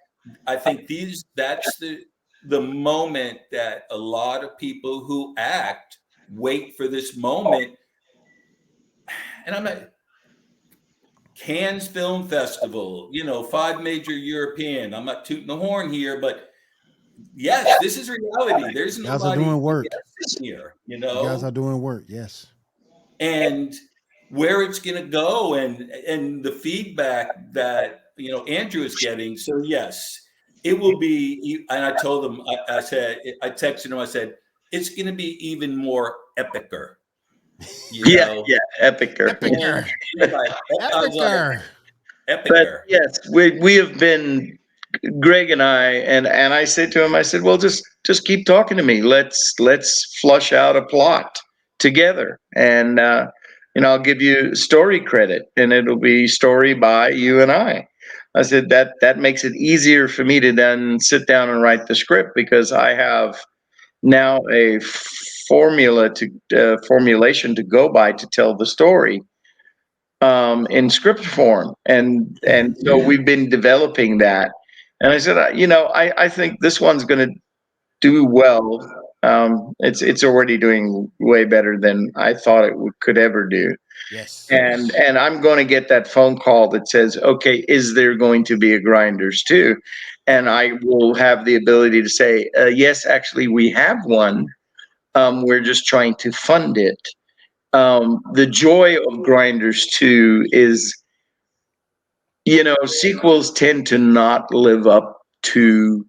I think that's the moment that a lot of people who act wait for this moment. And I'm at Cannes Film Festival, you know, 5 major European. I'm not tooting the horn here, but yes, this is reality. There's You guys are nobody doing work. guessing here, you You guys know, are doing work. Yes. and where it's going to go, and the feedback that, you know, Andrew is getting. So yes, it will be. And I told him, I said, I texted him, I said, it's going to be even more epicer, you Yeah, know. yeah, epicer. Epicer. He's like, I was like, Epicer. But epicer. yes, we have been, Greg and I said to him, I said, well, just keep talking to me. Let's flush out a plot together, and you know, I'll give you story credit, and it'll be story by you and I. I said that makes it easier for me to then sit down and write the script, because I have now a formulation to go by to tell the story in script form, and so we've been developing that. And I said, you know, I think this one's going to do well. It's already doing way better than I thought it could ever do. Yes. And I'm going to get that phone call that says, okay, is there going to be a Grinders too? And I will have the ability to say, yes, actually, we have one. We're just trying to fund it. the joy of Grinders 2 is, sequels tend to not live up to,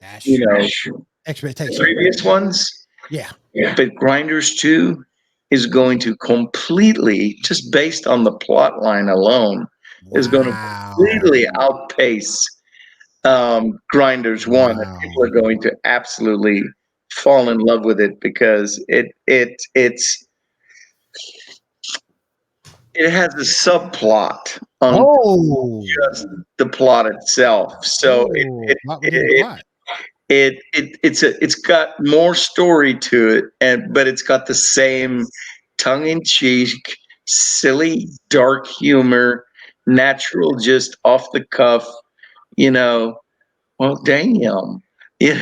That's you know, true. the Expectation. previous ones. Yeah. But Grinders 2 is going to completely, just based on the plot line alone, is going to Wow. completely outpace Grinders 1. And Wow. people are going to absolutely fall in love with it because it has a subplot on Oh. just the plot itself. So Oh, plot within the plot. it's got more story to it, but it's got the same tongue-in-cheek, silly, dark humor, natural, just off the cuff, well, damn. Yeah,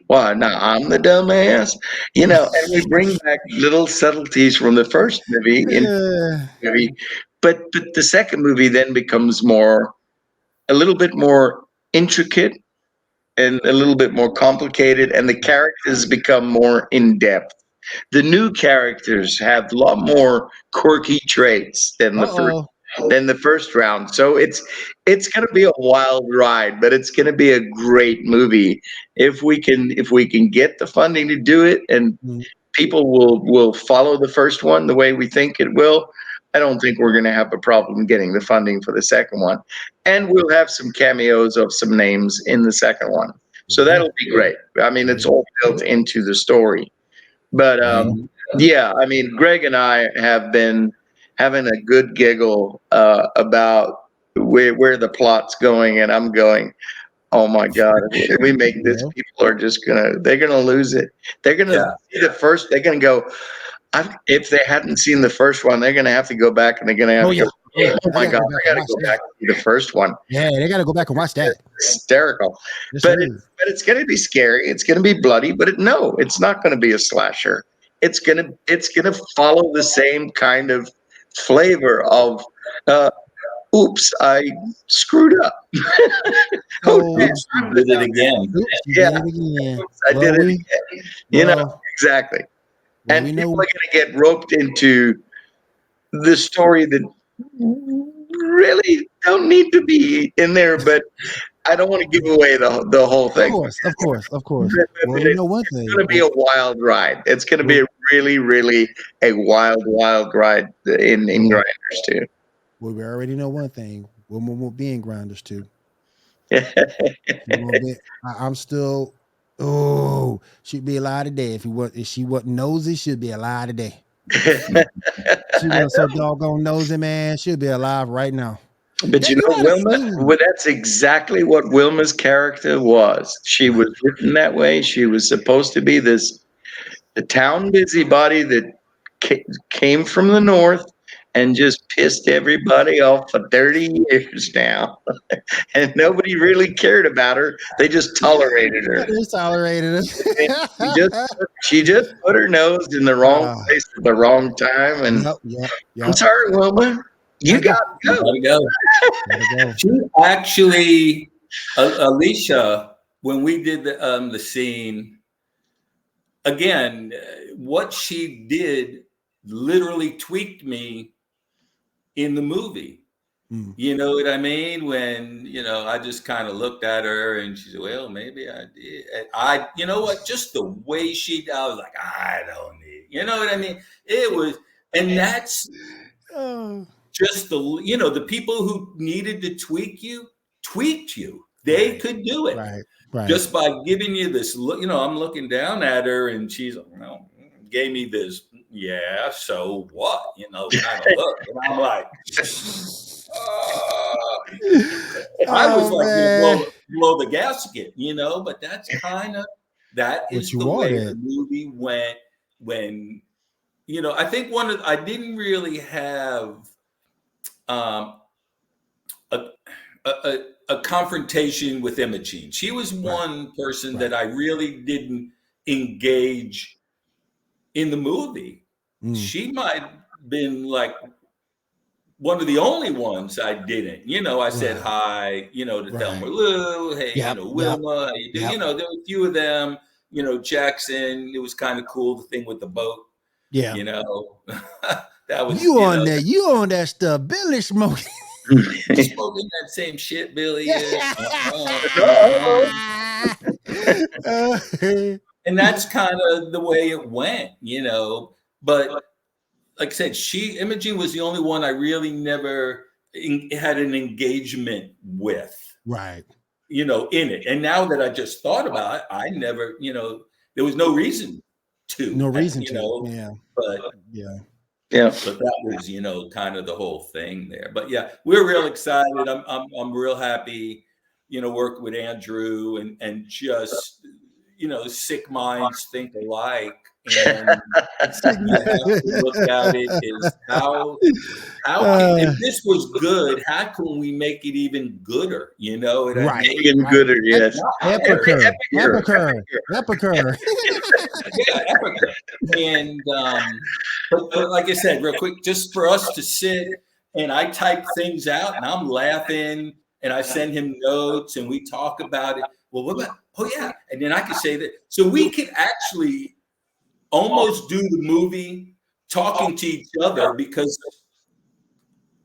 well, now I'm the dumbass, and we bring back little subtleties from the first movie in Yeah. movie, but the second movie then becomes a little bit more intricate and a little bit more complicated, and the characters become more in depth. The new characters have a lot more quirky traits Uh-oh. than the first round. So it's going to be a wild ride, but it's going to be a great movie if we can get the funding to do it, and Mm, people will follow the first one the way we think it will. I don't think we're going to have a problem getting the funding for the second one. And we'll have some cameos of some names in the second one. there So you go. that'll be great. I mean, There it's you all built into the story. But Mhm. yeah, I mean, Greg and I have been having a good giggle about where the plot's going, and I'm going, oh my God, if we make this, go. people are just they're gonna lose it. They're gonna Yeah. see the first, they're gonna go, if they hadn't seen the first one, they're gonna have to go back and they're gonna have Oh to yeah. go, Oh yeah. oh They my gotta God, go back I and gotta watch go that. back to the first one. Yeah, they gotta go back and watch that. Hysterical. Yes, But sir. it's gonna be scary. It's gonna be bloody, but no, it's not gonna be a slasher. It's gonna follow the same kind of flavor of uh, oops, I screwed up. Oh, So Oops, we did it again. oops, you yeah, did it again. oops, I did it again. Well, Exactly. well, And we people know. are going to get roped into the story that really don't need to be in there, but I don't want to give away the whole Of thing. course, of course, of course. Well, we But know one it's thing. going to be a wild ride. It's going to be a really, really a wild ride in Well, Grinders too. well, we already know one thing. Women won't be in grinders too. She won't be. I'm still. Oh, she'd be alive today if she wasn't nosy. She'd be alive today. She I wasn't so doggone nosy, man. She'd be alive right now. But Have you ever Wilma, seen? well, that's exactly what Wilma's character was. She Right. was written that way. She was supposed to be the town busybody that came from the north and just pissed everybody off for 30 years now. And nobody really cared about her. They just tolerated her. They tolerated And it. she just put her nose in the wrong Ah, place at the wrong time. And yep. I'm sorry, Wilma, you Gotta go. got to go. Gotta go. Gotta go. She actually, Alicia, when we did the scene, again, what she did literally tweaked me in the movie. Mm. You know what I mean? When, I just kind of looked at her and she said, well, maybe I did. And you know what? Just the way I was like, I don't need, you know what I mean? It was, and that's Oh, just the people who needed to tweak you, tweaked you. They right, could do it right. just by giving you this look. I'm looking down at her and she's, gave me this, yeah, so what, kind of look. And I'm like, I was Oh like, man, blow the gasket, but that what is you the way the wanted? movie went when, I think I didn't really have um, a, a confrontation with Imogene. She was Right, one person right. that I really didn't engage in the movie. Mm, She might have been like one of the only ones I didn't. I said right, hi, to Thelma right. Lou, hey, Yep, Wilma, how you do? yep, There were a few of them, Jackson. It was kind of cool, the thing with the boat. Yeah. You know, that was You on that? You on that stuff? Billy smoking. smoking that same shit Billy is. And that's kind of the way it went, you know. But like I said, Imogene was the only one I really never had an engagement with. Right. You know, in it. And now that I just thought about it, I never, you know, there was no reason to. No reason you to. know, Yeah. But yeah. But that was, you know, kind of the whole thing there. But yeah, we're real excited. I'm real happy, you know, working with Andrew and just, you know, sick minds think alike. And you have to look at it as how if this was good, how can we make it even gooder? You know what I Right. mean? Even gooder, yes. Epicur. Epicur. Yeah, Epicur. And but like I said, real quick, just for us to sit and I type things out and I'm laughing and I send him notes and we talk about it. Well, what about? Oh yeah, and then I could say that. So we could actually almost do the movie talking to each other because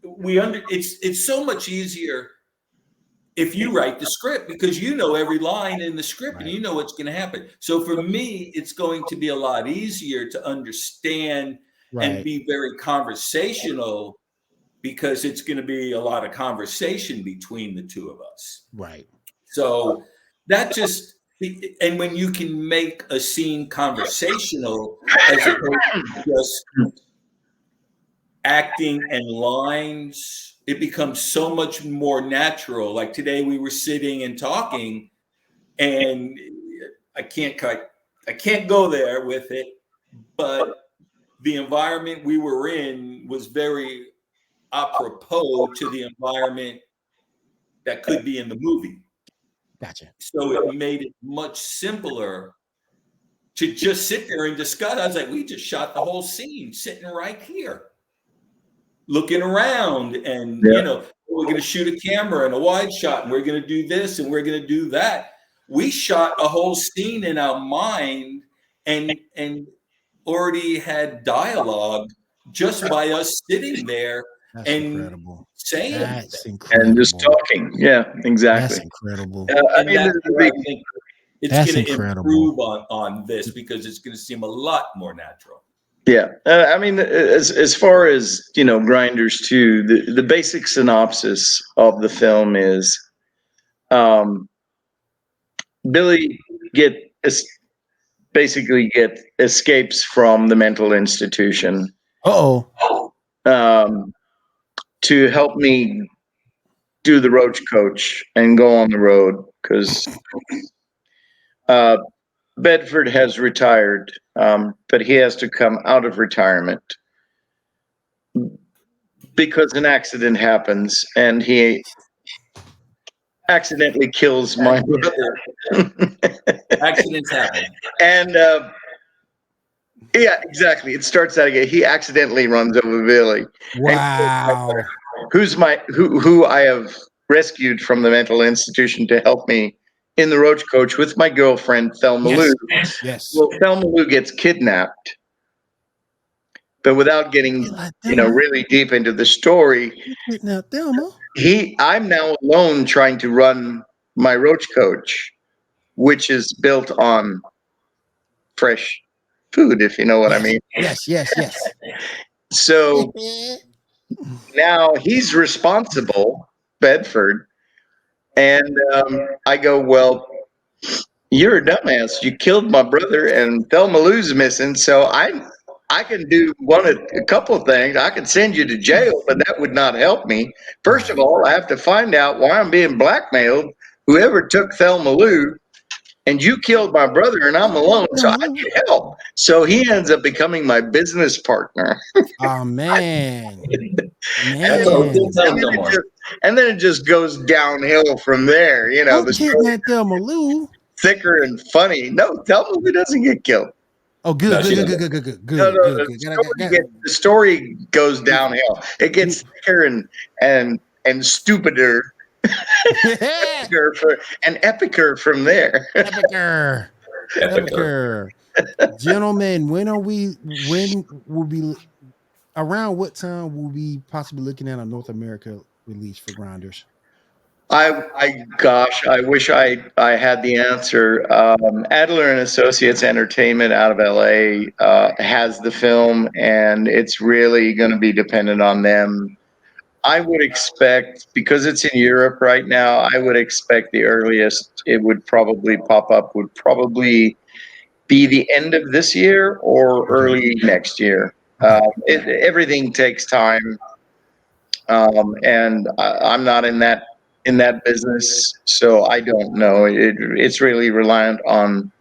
it's so much easier if you write the script because you know every line in the script Right. and you know what's going to happen. So for me, it's going to be a lot easier to understand and be very conversational because it's going to be a lot of conversation between the two of us. Right. So that just, and when you can make a scene conversational as opposed to just acting and lines, it becomes so much more natural. Like today we were sitting and talking and I can't go there with it, but the environment we were in was very apropos to the environment that could be in the movie. Gotcha. So it made it much simpler to just sit there and discuss. I was like, we just shot the whole scene sitting right here, looking around, and you know, we're going to shoot a camera and a wide shot, and we're going to do this and we're going to do that. We shot a whole scene in our mind and already had dialogue just by us sitting there. That's and incredible. Saying That's incredible. And just talking. Yeah, exactly. That's incredible. I mean, that's where I think it's going to incredible. improve on this because it's going to seem a lot more natural. Yeah, I mean, as far as you know, Grinders too. The basic synopsis of the film is, Billy basically escapes from the mental institution. To help me do the Roach Coach and go on the road because Bedford has retired, but he has to come out of retirement because an accident happens and he accidentally kills my brother. Accidents happen. And yeah, exactly. It starts out again. He accidentally runs over Billy. Wow. Who I have rescued from the mental institution to help me in the Roach Coach with my girlfriend Thelma Lou. Yes. Well, Thelma Lou gets kidnapped, but without getting really deep into the story, Kidnapped Thelma. I'm now alone trying to run my Roach Coach, which is built on fresh food, if you know what I mean. Yes. So now he's responsible, Bedford, and I go, well, you're a dumbass. You killed my brother, and Thelma Lou's missing. So I can do a couple of things. I can send you to jail, but that would not help me. First of all, I have to find out why I'm being blackmailed. Whoever took Thelma Lou, and you killed my brother, and I'm alone, so I need help. So he ends up becoming my business partner. Oh man. And then it just goes downhill from there. You know, the kidnap Thelma Lou. Thicker and funny. No, Thelma Lou doesn't get killed. Oh, good. The story goes downhill. It gets thicker and stupider. And epicer from there. Epicer. Gentlemen, when will be around what time will we possibly looking at a North America release for Grinders? Gosh, I wish I had the answer. Adler and Associates Entertainment out of LA has the film, and it's really going to be dependent on them. I would expect, because it's in Europe right now, I would expect the earliest it would probably pop up would probably be the end of this year or Okay. early next year. Okay. Everything takes time, and I'm not in that business, so I don't know. It's really reliant on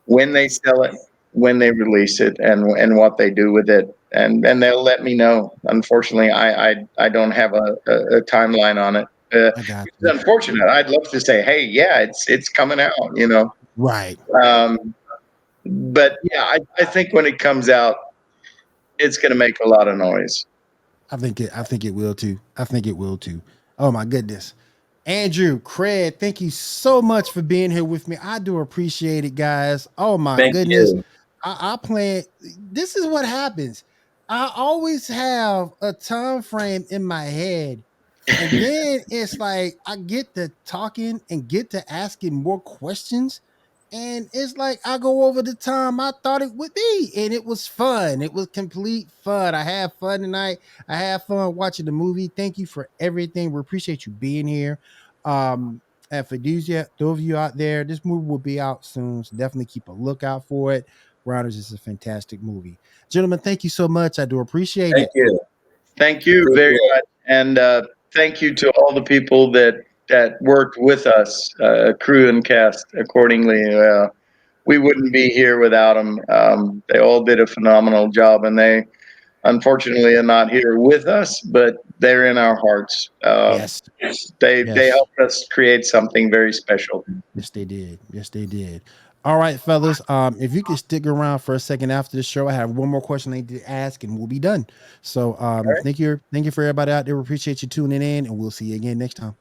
when they sell it, when they release it, and what they do with it, and they'll let me know. Unfortunately, I don't have a timeline on it. I got It's you. unfortunate. I'd love to say, hey, yeah, it's coming out, you know. Right. Um, but yeah, I think when it comes out, it's going to make a lot of noise. I think it will too. I think it will too. Oh my goodness. Andrew, Craig, thank you so much for being here with me. I do appreciate it, guys. Oh my Thank goodness. you. I plan. This is what happens. I always have a time frame in my head, and then it's like I get to talking and get to asking more questions. And it's like I go over the time I thought it would be, and it was fun. It was complete fun. I had fun tonight. I had fun watching the movie. Thank you for everything. We appreciate you being here. And for those of you out there, this movie will be out soon, so definitely keep a lookout for it. Grounders is a fantastic movie, gentlemen. Thank you so much. I do appreciate Thank it. you. Thank you Appreciate very it. much, and thank you to all the people that worked with us, crew and cast accordingly. We wouldn't be here without them. They all did a phenomenal job, and they unfortunately are not here with us, but they're in our hearts. Yes, They yes. helped us create something very special. Yes, they did. Yes, they did. All right, fellas. If you could stick around for a second after the show, I have one more question I need to ask, and we'll be done. So, thank you for everybody out there. We appreciate you tuning in, and we'll see you again next time.